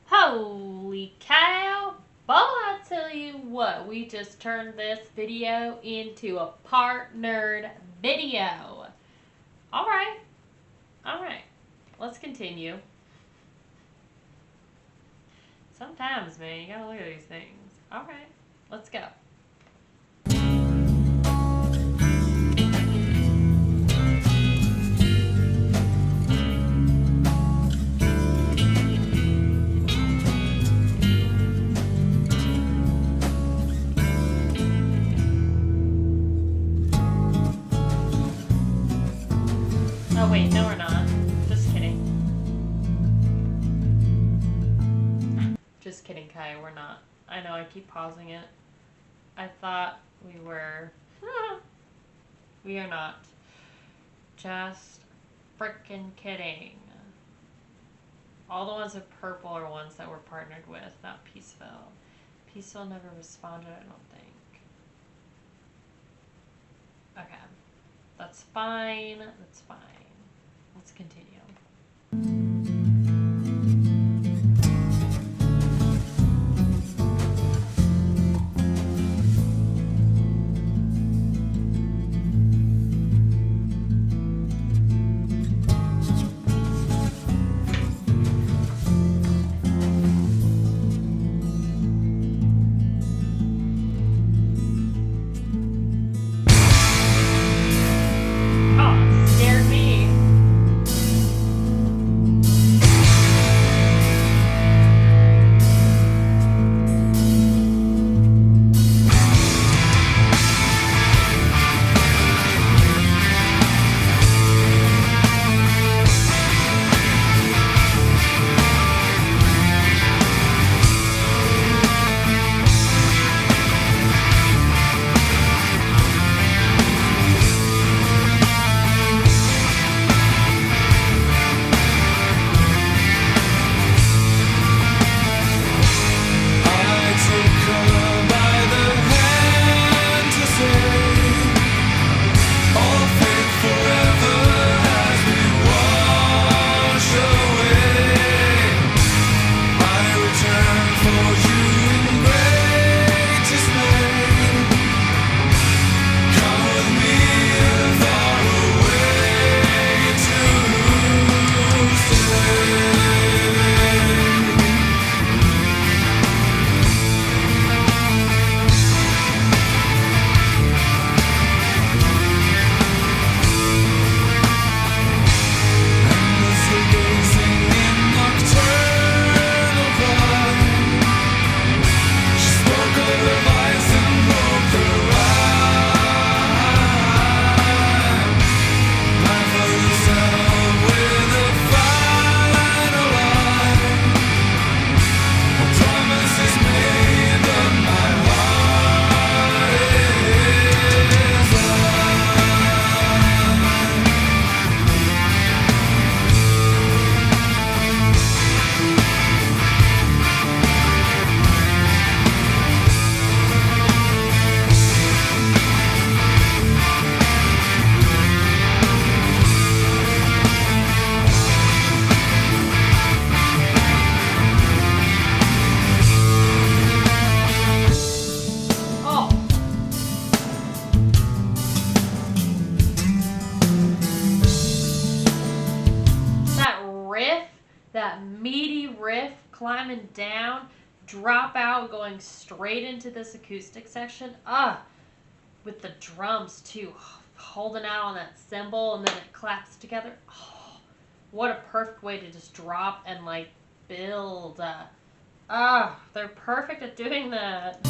[SPEAKER 2] Holy cow. Boy, I tell you what, we just turned this video into a partnered video. Alright. Alright. Let's continue. Sometimes, man, you gotta look at these things. Alright. Let's go. Oh wait, no we're not. Just kidding. Just kidding, Kaiya, we're not. I know, I keep pausing it. I thought we were. We are not. Just frickin' kidding. All the ones with purple are ones that we're partnered with, not Peaceville. Peaceville never responded, I don't think. Okay. That's fine. That's fine. Let's continue. Climbing down, drop out, going straight into this acoustic section. With the drums too, holding out on that cymbal and then it claps together. Oh, what a perfect way to just drop and like build. They're perfect at doing that.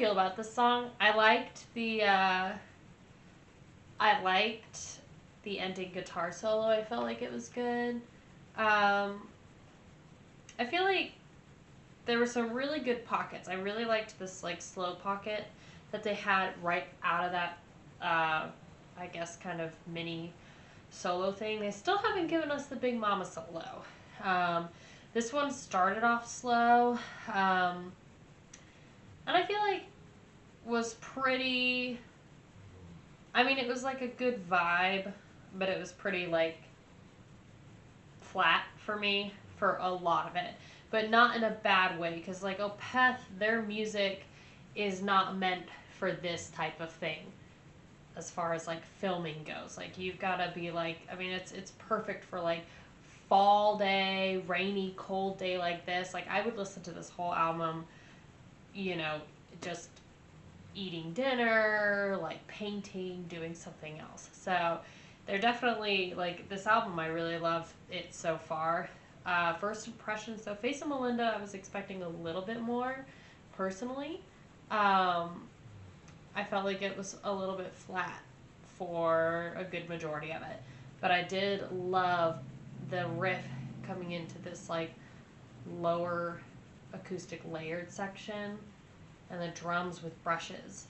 [SPEAKER 2] feel about this song. I liked the ending guitar solo. I felt like it was good. I feel like there were some really good pockets. I really liked this like slow pocket that they had right out of that, I guess, kind of mini solo thing. They still haven't given us the Big Mama solo. This one started off slow, and I feel like was pretty. I mean, it was like a good vibe, but it was pretty like flat for me for a lot of it, but not in a bad way, because like Opeth, their music is not meant for this type of thing as far as like filming goes. Like you've got to be like, I mean, it's perfect for like fall day, rainy, cold day like this. Like I would listen to this whole album, you know, just eating dinner, like painting, doing something else. So they're definitely like, this album, I really love it so far. First impressions, so Face of Melinda, I was expecting a little bit more personally. I felt like it was a little bit flat for a good majority of it, but I did love the riff coming into this like lower acoustic layered section, and the drums with brushes.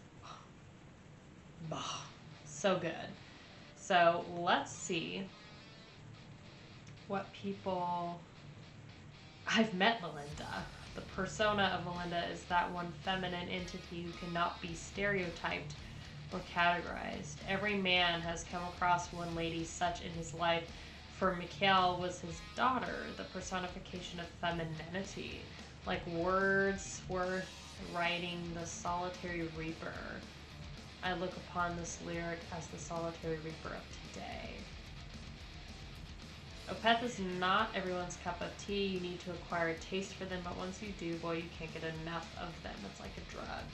[SPEAKER 2] So good. So let's see what people. I've met Melinda. The persona of Melinda is that one feminine entity who cannot be stereotyped or categorized. Every man has come across one lady such in his life. For Mikhail was his daughter, the personification of femininity, like Wordsworth writing the solitary reaper. I look upon this lyric as the solitary reaper of today. Opeth is not everyone's cup of tea. You need to acquire a taste for them, but once you do, boy, you can't get enough of them. It's like a drug.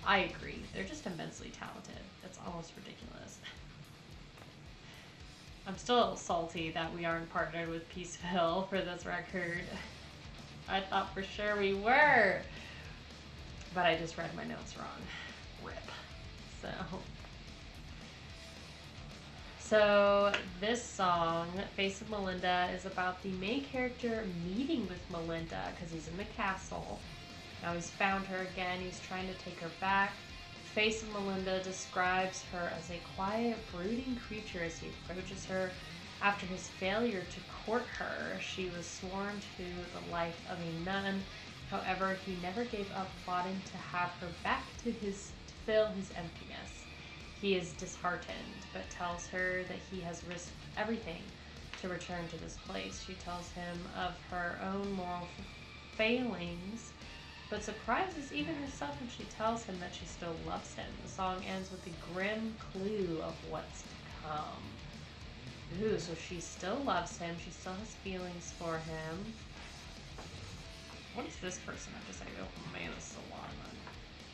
[SPEAKER 2] I agree. They're just immensely talented. It's almost ridiculous. I'm still salty that we aren't partnered with Peaceville for this record. I thought for sure we were, but I just read my notes wrong. Rip. So this song, Face of Melinda, is about the main character meeting with Melinda because he's in the castle. Now he's found her again. He's trying to take her back. Face of Melinda describes her as a quiet, brooding creature as he approaches her. After his failure to court her, she was sworn to the life of a nun. However, he never gave up plotting to have her back to fill his emptiness. He is disheartened, but tells her that he has risked everything to return to this place. She tells him of her own moral failings, but surprises even herself when she tells him that she still loves him. The song ends with the grim clue of what's to come. Ooh, so she still loves him. She still has feelings for him. What is this person have to say? Oh man, this is a lot of money.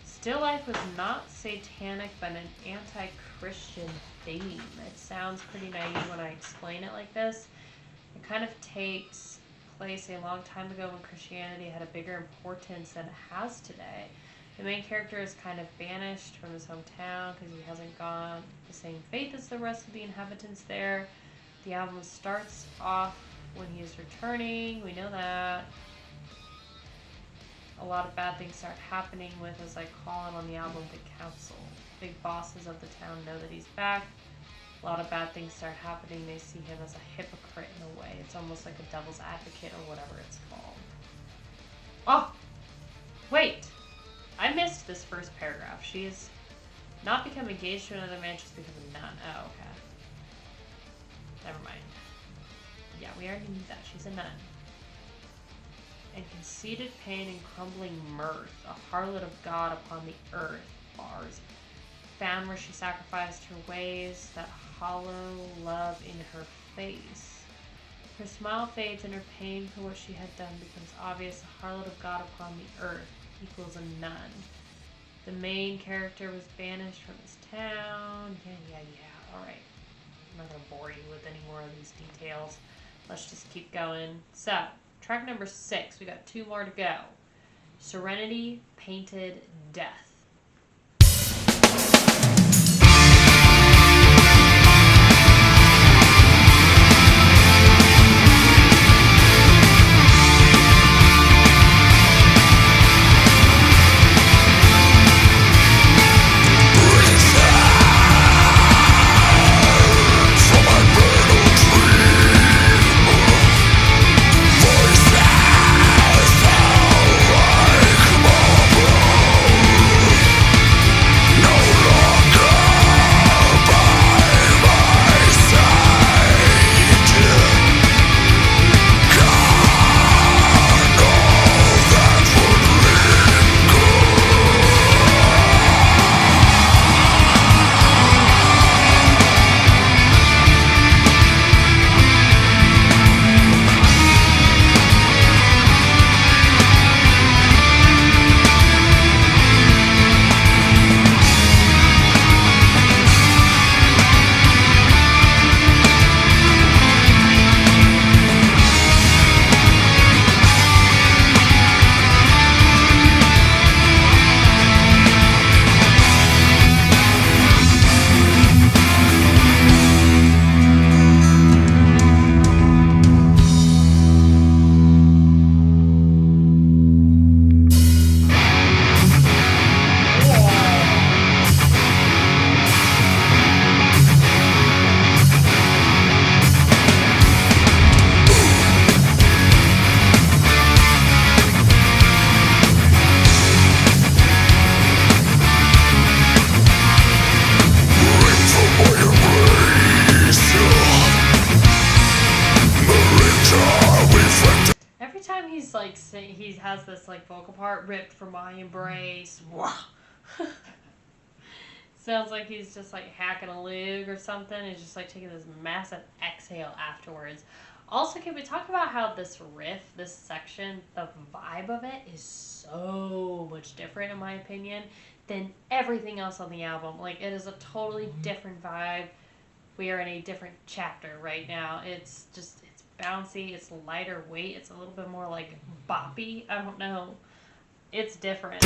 [SPEAKER 2] Still Life was not satanic, but an anti-Christian theme. It sounds pretty naive when I explain it like this. It kind of takes place a long time ago when Christianity had a bigger importance than it has today. The main character is kind of banished from his hometown because he hasn't gone the same faith as the rest of the inhabitants there. The album starts off when he is returning. We know that. A lot of bad things start happening with, as I call it on the album, the council. Big bosses of the town know that he's back. A lot of bad things start happening. They see him as a hypocrite in a way. It's almost like a devil's advocate or whatever it's called. Oh! Wait! I missed this first paragraph. She has not become engaged to another man, she's become a nun. Oh, okay. Never mind. Yeah, we already knew that. She's a nun. And conceited pain and crumbling mirth, a harlot of God upon the earth, bars, found where she sacrificed her ways, that hollow love in her face. Her smile fades and her pain for what she had done becomes obvious. A harlot of God upon the earth equals a nun. The main character was banished from his town. Yeah. Alright. I'm not going to bore you with any more of these details. Let's just keep going. So, track number 6. We got 2 more to go. Serenity, Painted Death. he has this like vocal part ripped from my embrace. Wow. Sounds like he's just like hacking a lug or something. He's just like taking this massive exhale afterwards. Also, can we talk about how this riff, this section, the vibe of it is so much different, in my opinion, than everything else on the album. Like, it is a totally different vibe. We are in a different chapter right now. It's bouncy, it's lighter weight, it's a little bit more like boppy. I don't know. It's different.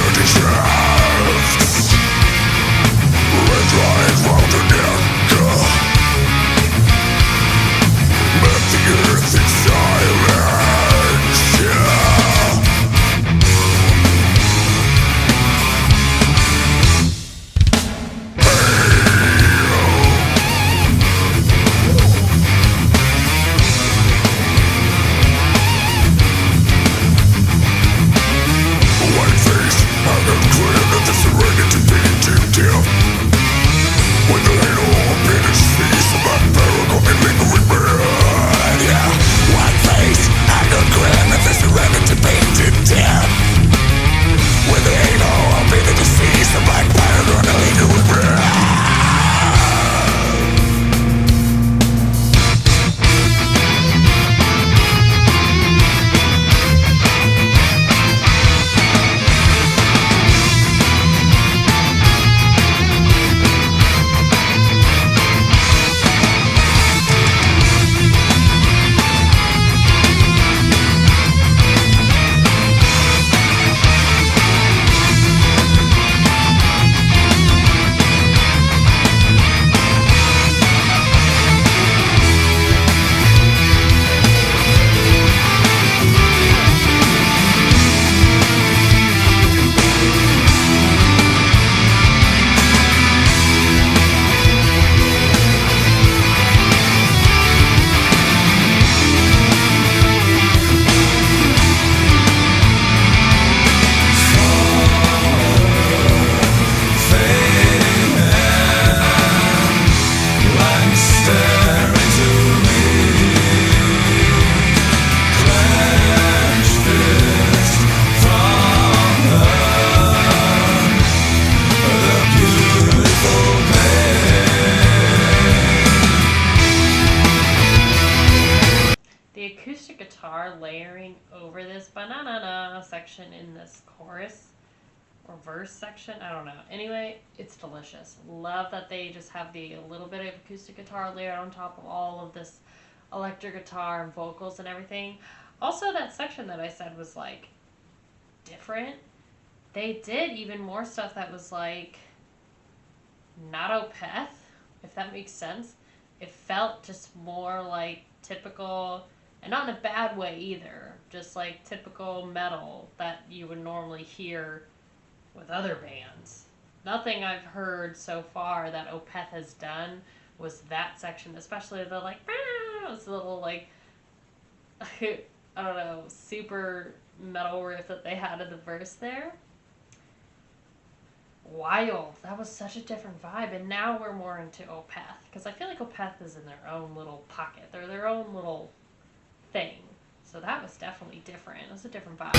[SPEAKER 2] Layering over this banana section in this chorus or verse section, I don't know. Anyway, it's delicious. Love that they just have the little bit of acoustic guitar layered on top of all of this electric guitar and vocals and everything. Also, that section that I said was like different. They did even more stuff that was like not Opeth, if that makes sense. It felt just more like typical, and not in a bad way either, just like typical metal that you would normally hear with other bands. Nothing I've heard so far that Opeth has done was that section, especially the like, this little like, I don't know, super metal riff that they had in the verse there. Wild. That was such a different vibe, and now we're more into Opeth, because I feel like Opeth is in their own little pocket. They're their own little thing. So that was definitely different. It was a different vibe.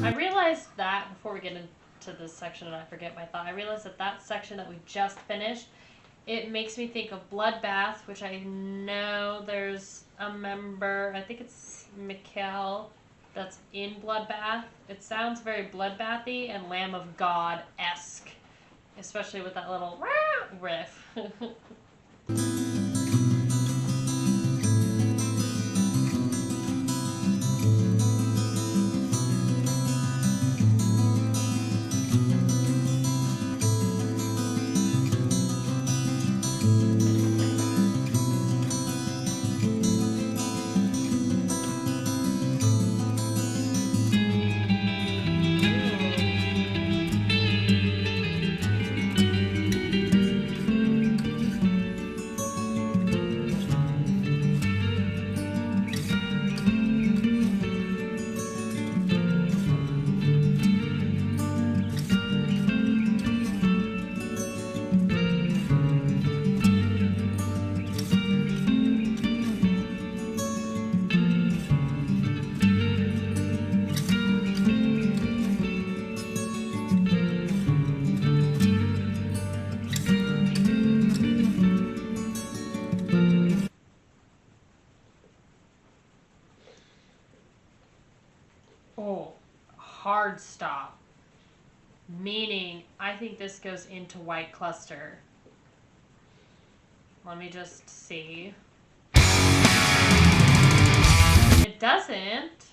[SPEAKER 2] I realized that before we get into this section and I forget my thought, I realized that section that we just finished, it makes me think of Bloodbath, which I know there's a member, I think it's Mikkel, that's in Bloodbath. It sounds very Bloodbathy and Lamb of God-esque, especially with that little riff. Oh, hard stop. Meaning, I think this goes into White Cluster. Let me just see. It doesn't.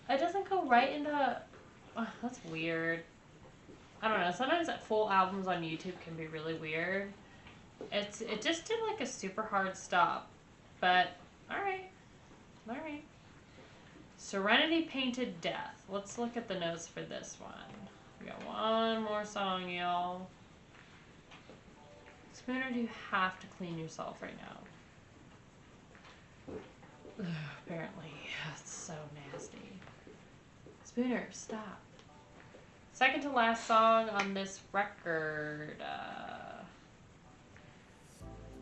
[SPEAKER 2] It doesn't go right into... Oh, that's weird. I don't know. Sometimes full albums on YouTube can be really weird. It just did like a super hard stop. But, alright. Alright. Serenity Painted Death. Let's look at the notes for this one. We got one more song, y'all. Spooner, do you have to clean yourself right now? Ugh, apparently. It's so nasty. Spooner, stop. Second to last song on this record.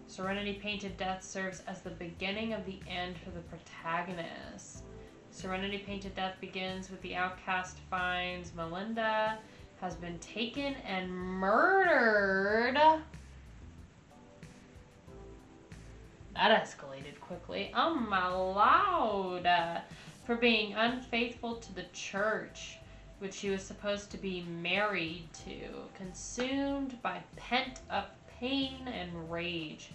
[SPEAKER 2] Serenity Painted Death serves as the beginning of the end for the protagonist. Serenity Painted Death begins with the outcast finds Melinda has been taken and murdered. That escalated quickly. Oh my lord. For being unfaithful to the church, which she was supposed to be married to. Consumed by pent-up pain and rage,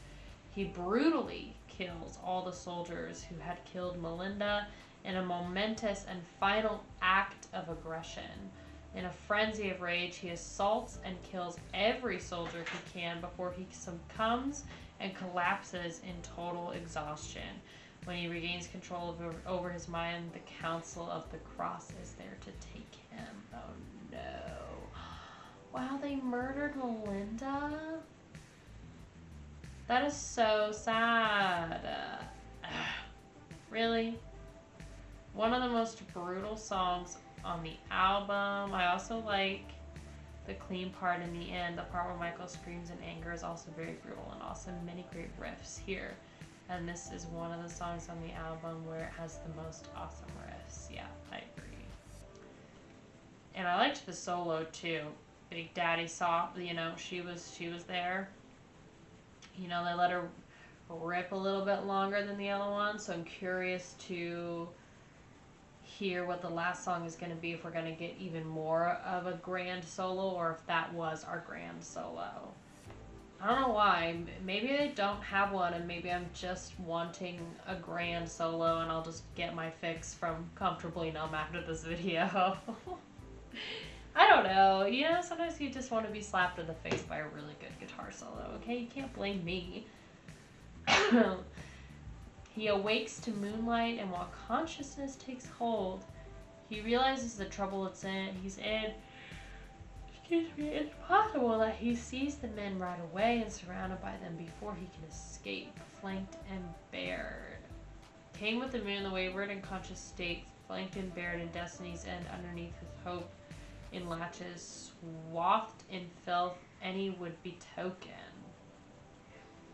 [SPEAKER 2] he brutally kills all the soldiers who had killed Melinda in a momentous and final act of aggression. In a frenzy of rage, he assaults and kills every soldier he can before he succumbs and collapses in total exhaustion. When he regains control over his mind, the Council of the Cross is there to take him. Oh no. Wow, they murdered Melinda? That is so sad. Really? One of the most brutal songs on the album. I also like the clean part in the end. The part where Michael screams in anger is also very brutal and awesome. Many great riffs here. And this is one of the songs on the album where it has the most awesome riffs. Yeah, I agree. And I liked the solo too. Big Daddy saw, you know, she was there. You know, they let her rip a little bit longer than the other one, so I'm curious to hear what the last song is going to be, if we're going to get even more of a grand solo or if that was our grand solo. I don't know why. Maybe they don't have one and maybe I'm just wanting a grand solo and I'll just get my fix from Comfortably Numb after this video. I don't know. You know, sometimes you just want to be slapped in the face by a really good guitar solo, okay? You can't blame me. He awakes to moonlight, and while consciousness takes hold, he realizes the trouble he's in. Excuse me, it's possible that he sees the men right away and surrounded by them before he can escape, flanked and bared. Came with the moon, the wayward and conscious state flanked and bared in destiny's end, underneath with hope in latches, swathed in filth, any would-be token.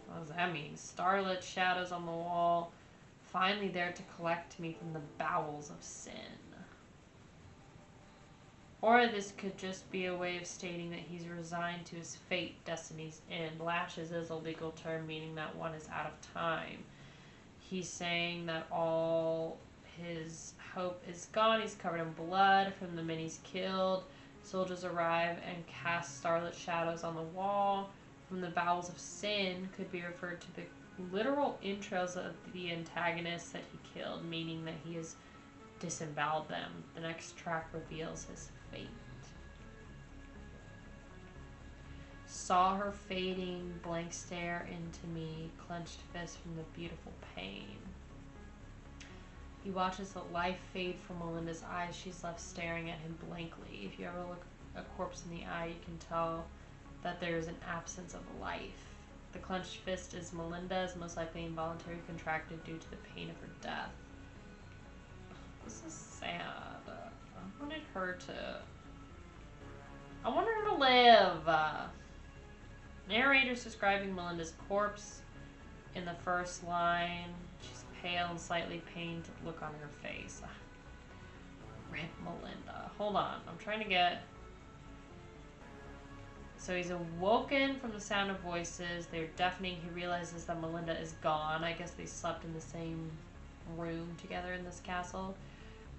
[SPEAKER 2] What does that mean? Starlit shadows on the wall, finally there to collect me from the bowels of sin. Or this could just be a way of stating that he's resigned to his fate, destiny's end. Lashes is a legal term meaning that one is out of time. He's saying that all his hope is gone. He's covered in blood from the men he's killed. Soldiers arrive and cast starlit shadows on the wall. From the bowels of sin could be referred to the literal entrails of the antagonists that he killed, meaning that he has disemboweled them. The next track reveals his fate. Saw her fading, blank stare into me, clenched fist from the beautiful pain. He watches the life fade from Melinda's eyes. She's left staring at him blankly. If you ever look a corpse in the eye, you can tell that there is an absence of life. The clenched fist is Melinda's, most likely involuntary, contracted due to the pain of her death. This is sad. I wanted her to live. Narrator's describing Melinda's corpse in the first line. She's pale and slightly pained look on her face. Rip Melinda. Hold on. I'm trying to get... So he's awoken from the sound of voices. They're deafening. He realizes that Melinda is gone. I guess they slept in the same room together in this castle.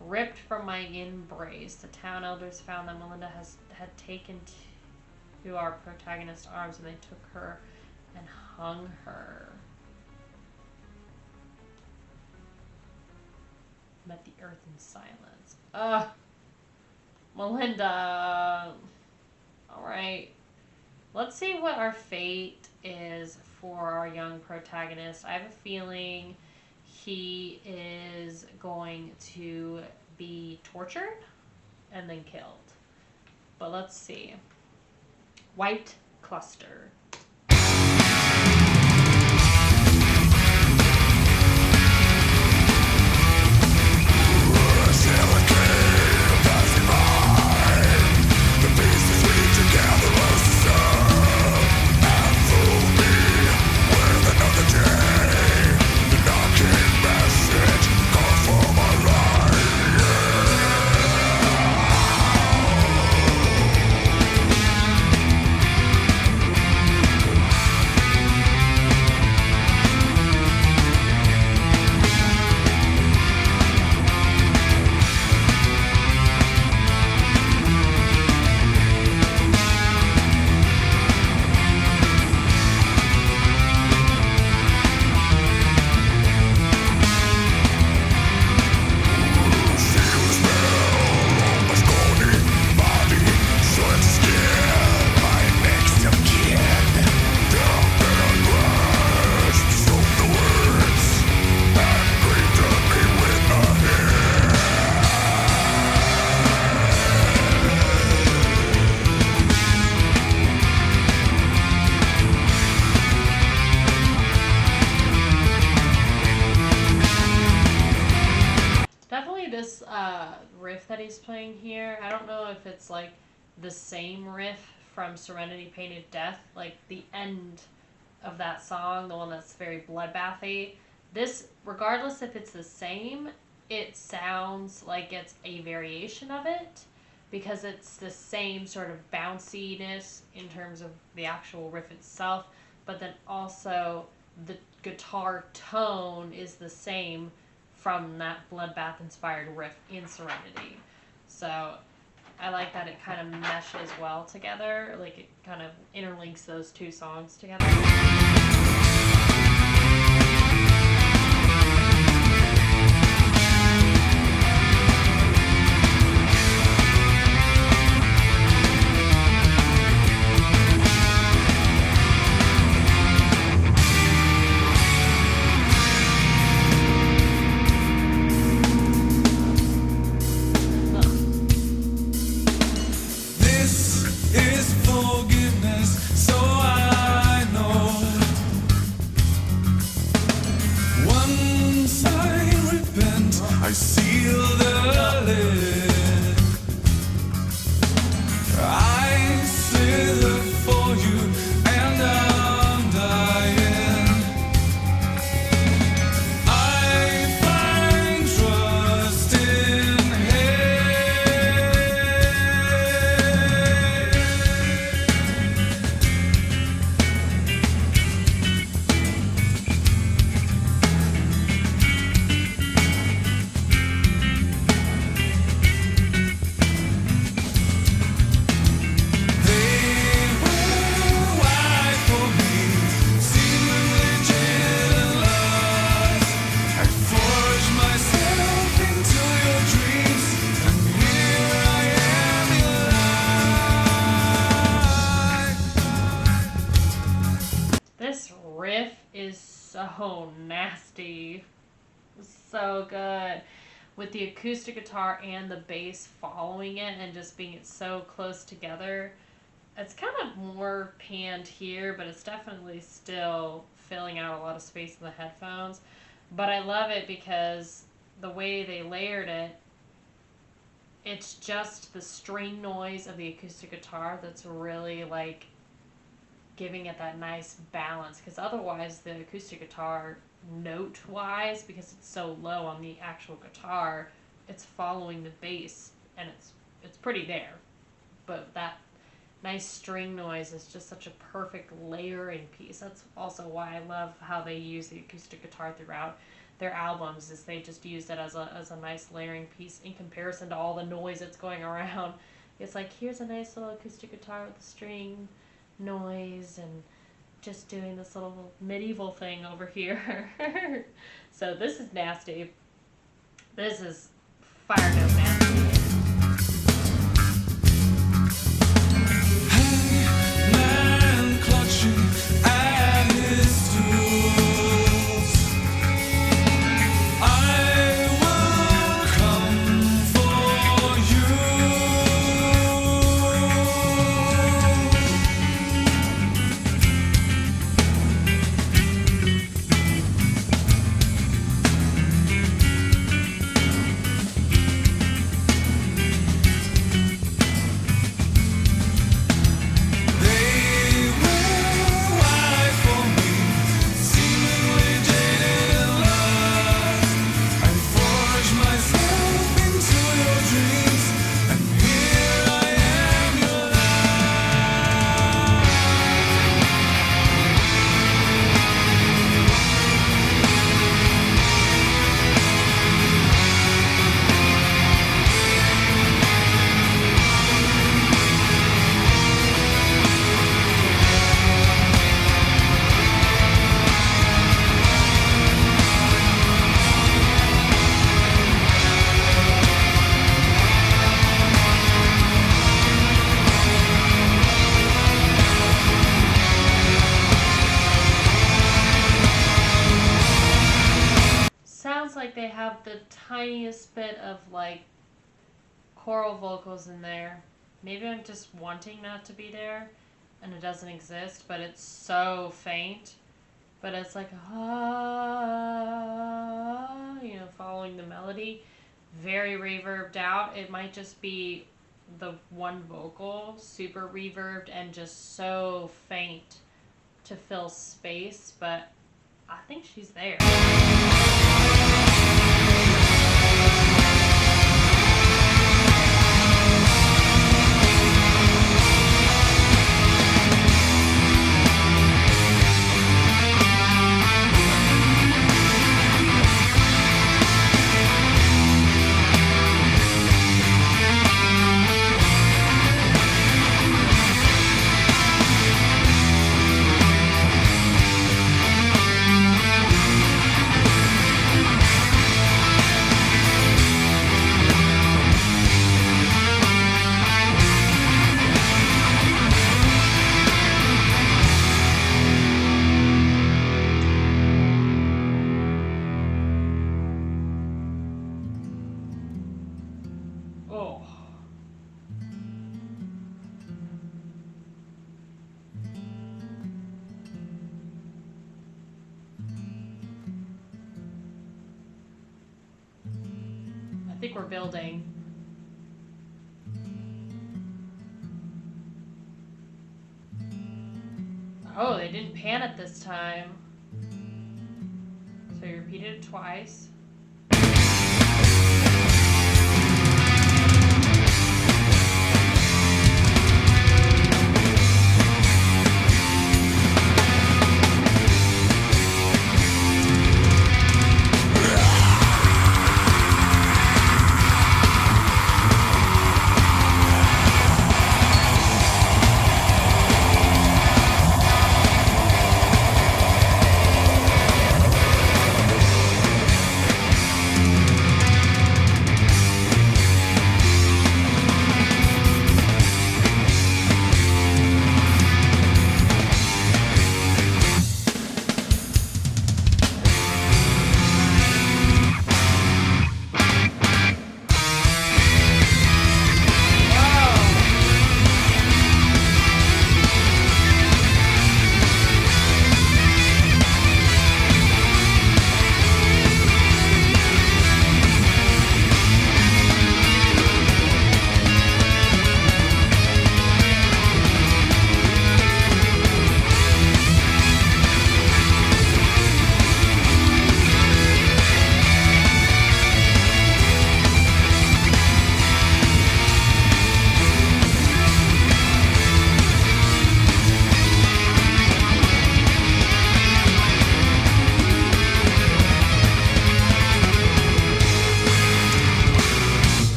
[SPEAKER 2] Ripped from my embrace. The town elders found that Melinda had taken to our protagonist's arms, and they took her and hung her. Met the earth in silence. Ugh. Melinda. Alright. Let's see what our fate is for our young protagonist. I have a feeling he is going to be tortured and then killed. But let's see. White cluster. Riff that he's playing here, I don't know if it's like the same riff from Serenity Painted Death, like the end of that song, the one that's very bloodbathy. This, regardless if it's the same, it sounds like it's a variation of it because it's the same sort of bounciness in terms of the actual riff itself, but then also the guitar tone is the same from that bloodbath inspired riff in Serenity. So I like that it kind of meshes well together, like it kind of interlinks those two songs together.
[SPEAKER 1] This is forgiveness, so I know
[SPEAKER 2] so nasty. So good. With the acoustic guitar and the bass following it and just being so close together. It's kind of more panned here, but it's definitely still filling out a lot of space in the headphones. But I love it because the way they layered it, it's just the string noise of the acoustic guitar that's really like giving it that nice balance. Because otherwise the acoustic guitar, note wise, because it's so low on the actual guitar, it's following the bass and it's pretty there. But that nice string noise is just such a perfect layering piece. That's also why I love how they use the acoustic guitar throughout their albums, is they just use it as a nice layering piece in comparison to all the noise that's going around. It's like, here's a nice little acoustic guitar with the string noise and just doing this little medieval thing over here. So this is nasty. This is fire note nasty.
[SPEAKER 1] Man clutching at his tools. I will come for you. They will lie for me, seemingly jaded love. I forge myself into your dreams, and here I am, your
[SPEAKER 2] Sounds like they have the tiniest bit of like choral vocals in there. Maybe I'm just wanting that to be there and it doesn't exist, but it's so faint. But it's like, following the melody. Very reverbed out. It might just be the one vocal, super reverbed and just so faint to fill space, but I think she's there. Oh. I think we're building. Oh, they didn't pan it this time. So you repeated it twice.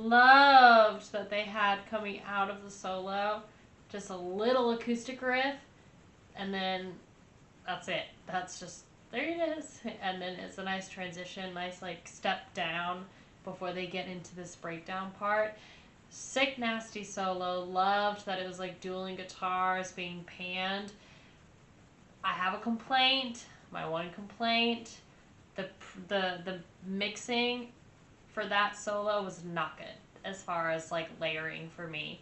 [SPEAKER 2] loved that they had coming out of the solo just a little acoustic riff, and then that's it. That's just, there it is. And then it's a nice transition, nice like step down before they get into this breakdown part. Sick, nasty solo. Loved that it was like dueling guitars being panned. I have a complaint. My one complaint. The mixing for that solo was not good as far as like layering for me.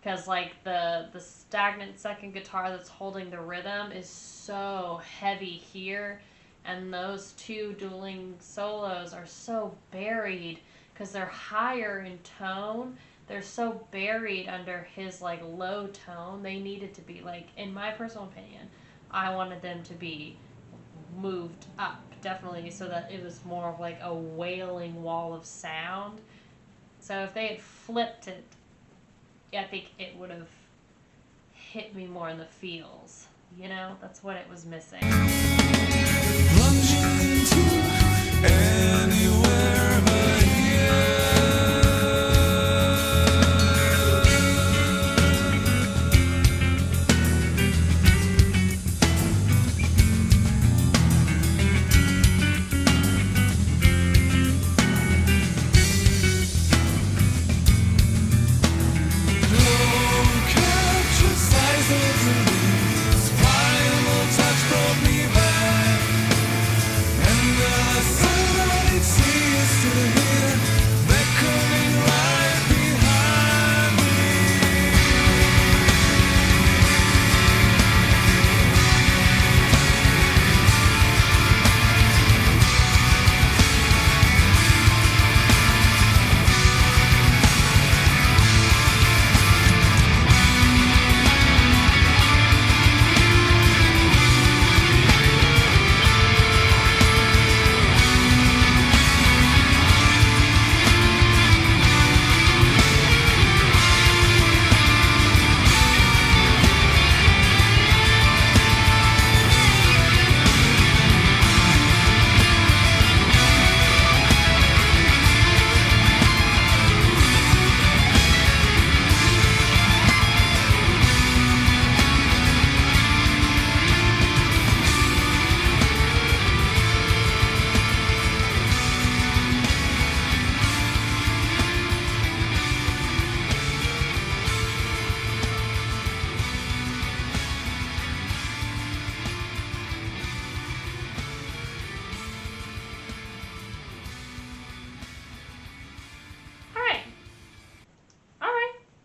[SPEAKER 2] Because like the stagnant second guitar that's holding the rhythm is so heavy here. And those two dueling solos are so buried because they're higher in tone. They're so buried under his like low tone. They needed to be like, in my personal opinion, I wanted them to be moved up definitely so that it was more of like a wailing wall of sound. So if they had flipped it, I think it would have hit me more in the feels. You know, that's what it was missing.
[SPEAKER 1] Plunging into anywhere but here.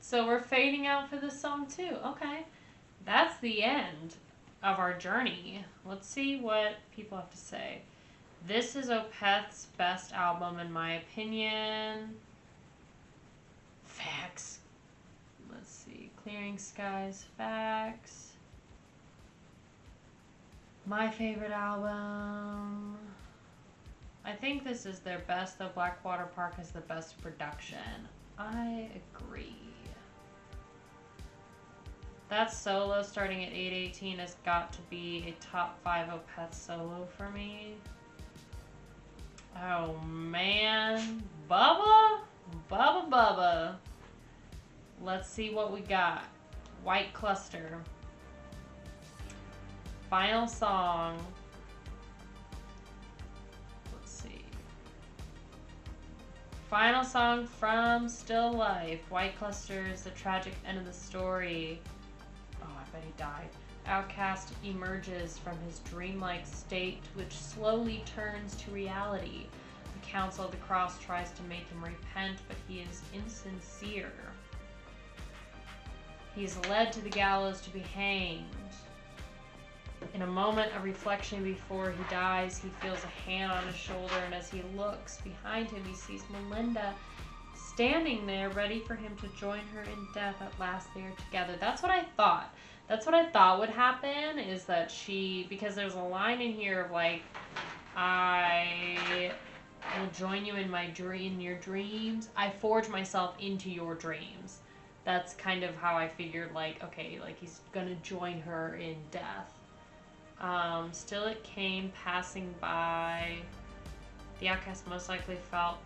[SPEAKER 2] So we're fading out for this song too. Okay. That's the end of our journey. Let's see what people have to say. This is Opeth's best album in my opinion. Facts. Let's see. Clearing Skies. Facts. My favorite album. I think this is their best, though Blackwater Park has the best production. I agree. That solo starting at 8:18 has got to be a top 5 Opeth solo for me. Oh man. Bubba. Let's see what we got. White Cluster. Final song. Let's see. Final song from Still Life. White Cluster is the tragic end of the story. Oh, I bet he died. Outcast emerges from his dreamlike state, which slowly turns to reality. The Council of the Cross tries to make him repent, but he is insincere. He is led to the gallows to be hanged. In a moment of reflection before he dies, he feels a hand on his shoulder, and as he looks behind him, he sees Melinda standing there, ready for him to join her in death. At last they are together. That's what I thought. That's what I thought would happen, is that she, because there's a line in here of like, I will join you in your dreams. I forge myself into your dreams. That's kind of how I figured, like, okay, like he's gonna join her in death. Still it came passing by. The outcast most likely felt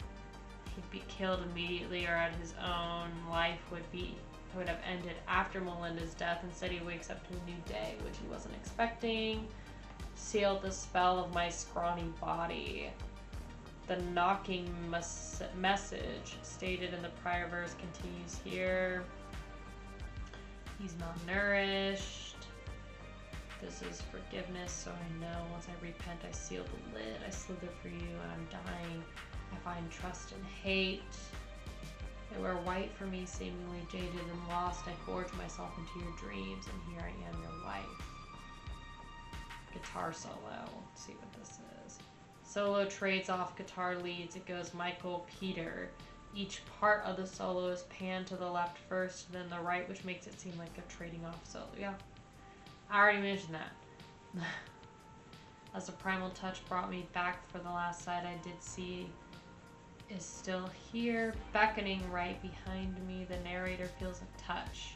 [SPEAKER 2] would be killed immediately, or at his own life would have ended after Melinda's death. Instead, he wakes up to a new day, which he wasn't expecting. Sealed the spell of my scrawny body. The knocking message stated in the prior verse continues here. He's malnourished. This is forgiveness, so I know once I repent, I seal the lid. I slither for you, and I'm dying. I find trust and hate. They were white for me, seemingly jaded and lost. I forge myself into your dreams, and here I am, your wife. Guitar solo. Let's see what this is. Solo trades off guitar leads. It goes Michael, Peter. Each part of the solo is panned to the left first, then the right, which makes it seem like a trading off solo. Yeah, I already mentioned that. As the primal touch brought me back for the last sight I did see is still here, beckoning right behind me. The narrator feels a touch.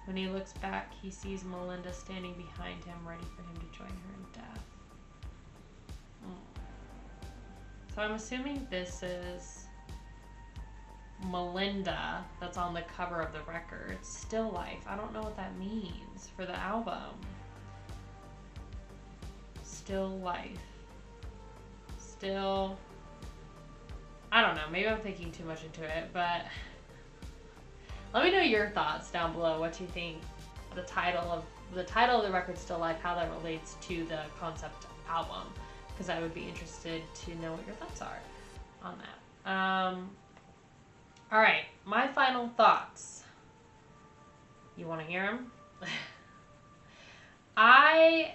[SPEAKER 2] When he looks back, he sees Melinda standing behind him, ready for him to join her in death. So I'm assuming this is Melinda that's on the cover of the record. Still life. I don't know what that means for the album. Still life. Still... I don't know. Maybe I'm thinking too much into it, but let me know your thoughts down below. What you think the title of the record, Still Life, how that relates to the concept album, because I would be interested to know what your thoughts are on that. All right, my final thoughts. You want to hear them? I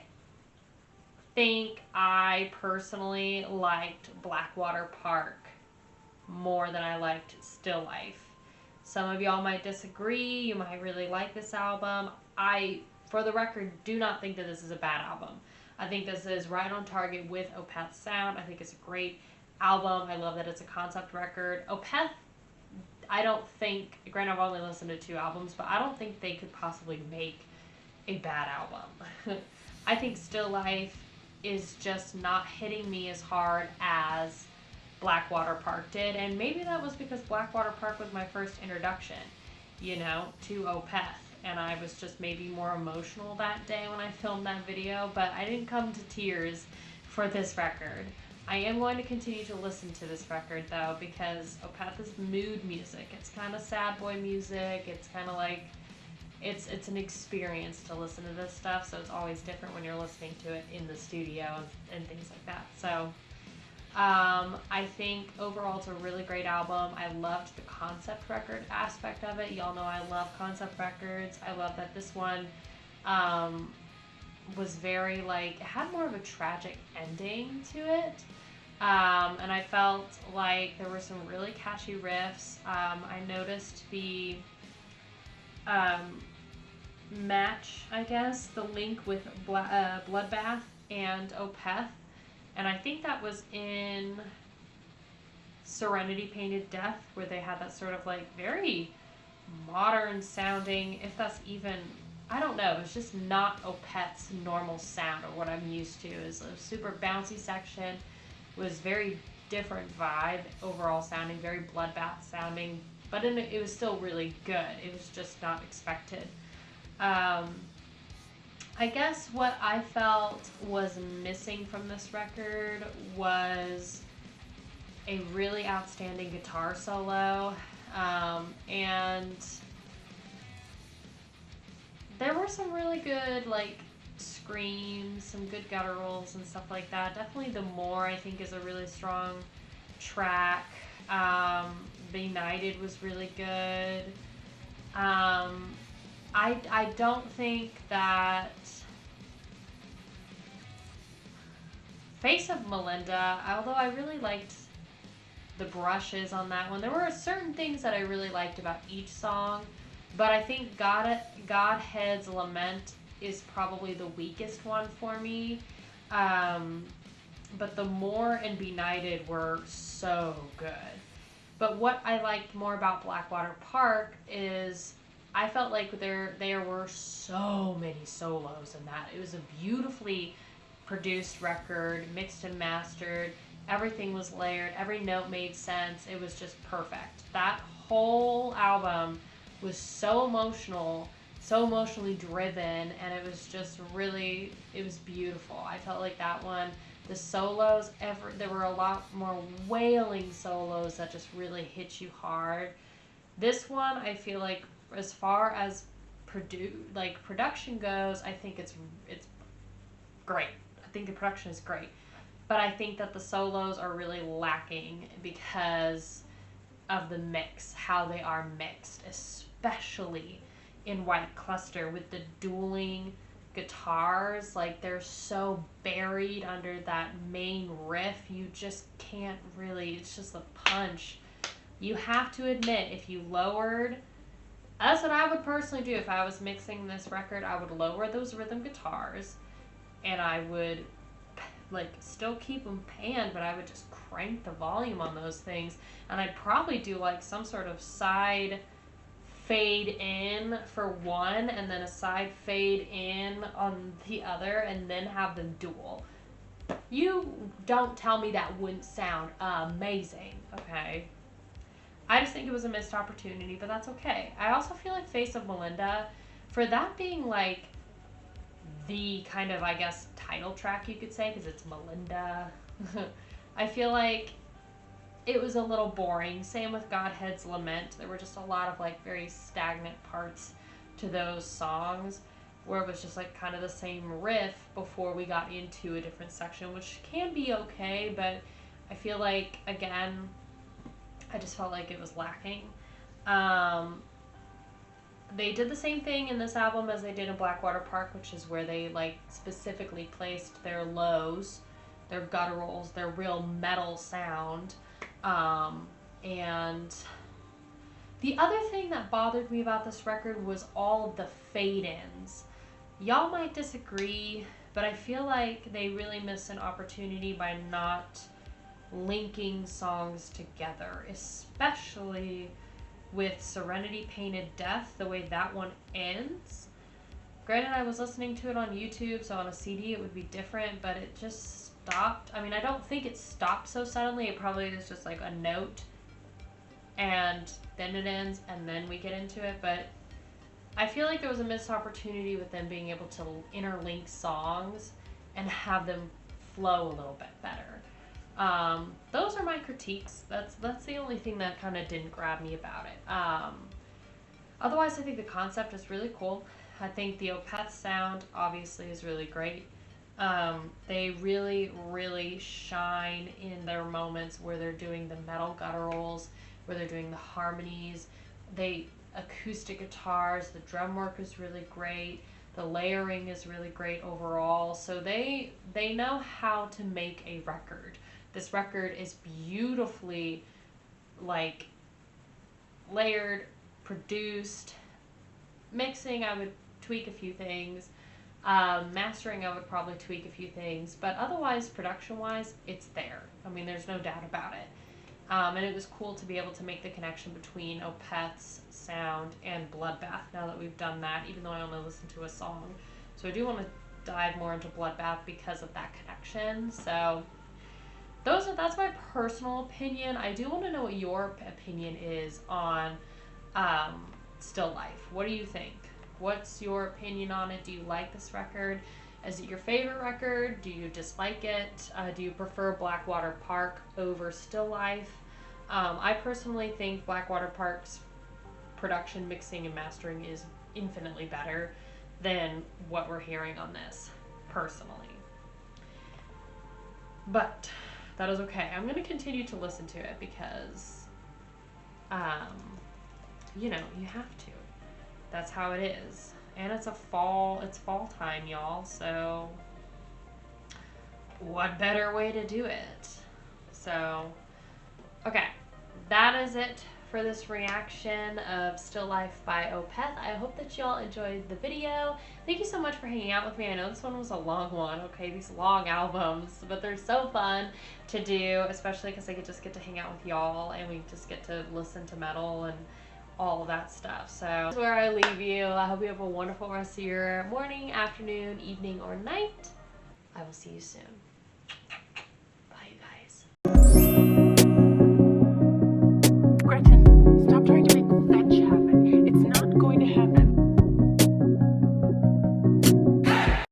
[SPEAKER 2] think I personally liked Blackwater Park more than I liked Still Life. Some of y'all might disagree. You might really like this album. I, for the record, do not think that this is a bad album. I think this is right on target with Opeth's sound. I think it's a great album. I love that it's a concept record. Opeth, I don't think, granted I've only listened to 2 albums, but I don't think they could possibly make a bad album. I think Still Life is just not hitting me as hard as Blackwater Park did, and maybe that was because Blackwater Park was my first introduction, you know, to Opeth, and I was just maybe more emotional that day when I filmed that video, but I didn't come to tears for this record. I am going to continue to listen to this record, though, because Opeth is mood music. It's kind of sad boy music. It's kind of like, it's an experience to listen to this stuff, so it's always different when you're listening to it in the studio and things like that. So I think overall it's a really great album. I loved the concept record aspect of it. Y'all know I love concept records. I love that this one was very, like, it had more of a tragic ending to it. And I felt like there were some really catchy riffs. I noticed the match, I guess, the link with Bloodbath and Opeth. And I think that was in Serenity Painted Death, where they had that sort of like very modern sounding, if that's even, I don't know, it's just not Opeth's normal sound or what I'm used to. It's a super bouncy section. It was very different vibe, overall sounding, very Bloodbath sounding, but it was still really good. It was just not expected. I guess what I felt was missing from this record was a really outstanding guitar solo, and there were some really good, like, screams, some good gutturals and stuff like that. Definitely the Moor, I think, is a really strong track. Benighted was really good. I don't think that Face of Melinda, although I really liked the brushes on that one, there were certain things that I really liked about each song, but I think Godshead Lament is probably the weakest one for me. But the Moor and Benighted were so good. But what I liked more about Blackwater Park is I felt like there were so many solos in that. It was a beautifully produced record, mixed and mastered. Everything was layered. Every note made sense. It was just perfect. That whole album was so emotional, so emotionally driven, and it was just really, it was beautiful. I felt like that one, the solos, there were a lot more wailing solos that just really hit you hard. This one, I feel like, as far as production goes, I think it's great. I think the production is great. But I think that the solos are really lacking because of the mix, how they are mixed, especially in White Cluster with the dueling guitars. Like, they're so buried under that main riff, you just can't really, it's just a punch. You have to admit, if you lowered, that's what I would personally do if I was mixing this record. I would lower those rhythm guitars, and I would like still keep them panned, but I would just crank the volume on those things, and I'd probably do like some sort of side fade in for one and then a side fade in on the other, and then have them dual. You don't tell me that wouldn't sound amazing, okay? I just think it was a missed opportunity, but that's okay. I also feel like Face of Melinda, for that being like the kind of, I guess, title track, you could say, because it's Melinda. I feel like it was a little boring. Same with Godshead Lament. There were just a lot of like very stagnant parts to those songs where it was just like kind of the same riff before we got into a different section, which can be okay, but I feel like, again, I just felt like it was lacking. They did the same thing in this album as they did in Blackwater Park, which is where they like specifically placed their lows, their gutturals, their real metal sound. And the other thing that bothered me about this record was all the fade-ins. Y'all might disagree, but I feel like they really missed an opportunity by not linking songs together, especially with Serenity Painted Death, the way that one ends. Granted, I was listening to it on YouTube, so on a CD it would be different, but it just stopped. I mean, I don't think it stopped so suddenly. It probably is just like a note, and then it ends, and then we get into it. But I feel like there was a missed opportunity with them being able to interlink songs and have them flow a little bit better. Those are my critiques. That's the only thing that kind of didn't grab me about it. Otherwise, I think the concept is really cool. I think the Opeth sound obviously is really great. They really, really shine in their moments where they're doing the metal gutturals, where they're doing the harmonies. Acoustic guitars, the drum work is really great. The layering is really great overall. So they know how to make a record. This record is beautifully like layered, produced. Mixing, I would tweak a few things. Mastering, I would probably tweak a few things. But otherwise, production-wise, it's there. I mean, there's no doubt about it. And it was cool to be able to make the connection between Opeth's sound and Bloodbath now that we've done that, even though I only listened to a song. So I do want to dive more into Bloodbath because of that connection. So that's my personal opinion. I do want to know what your opinion is on Still Life. What do you think? What's your opinion on it? Do you like this record? Is it your favorite record? Do you dislike it? Do you prefer Blackwater Park over Still Life? I personally think Blackwater Park's production, mixing, and mastering is infinitely better than what we're hearing on this, personally. But that is okay. I'm going to continue to listen to it because, you have to. That's how it is. And it's fall time, y'all, so what better way to do it? So, okay, that is it for this reaction of Still Life by Opeth. I hope that y'all enjoyed the video. Thank you so much for hanging out with me. I know this one was a long one, okay, these long albums, but they're so fun to do, especially because I just get to hang out with y'all and we just get to listen to metal and all of that stuff. So that's where I leave you. I hope you have a wonderful rest of your morning, afternoon, evening, or night. I will see you soon.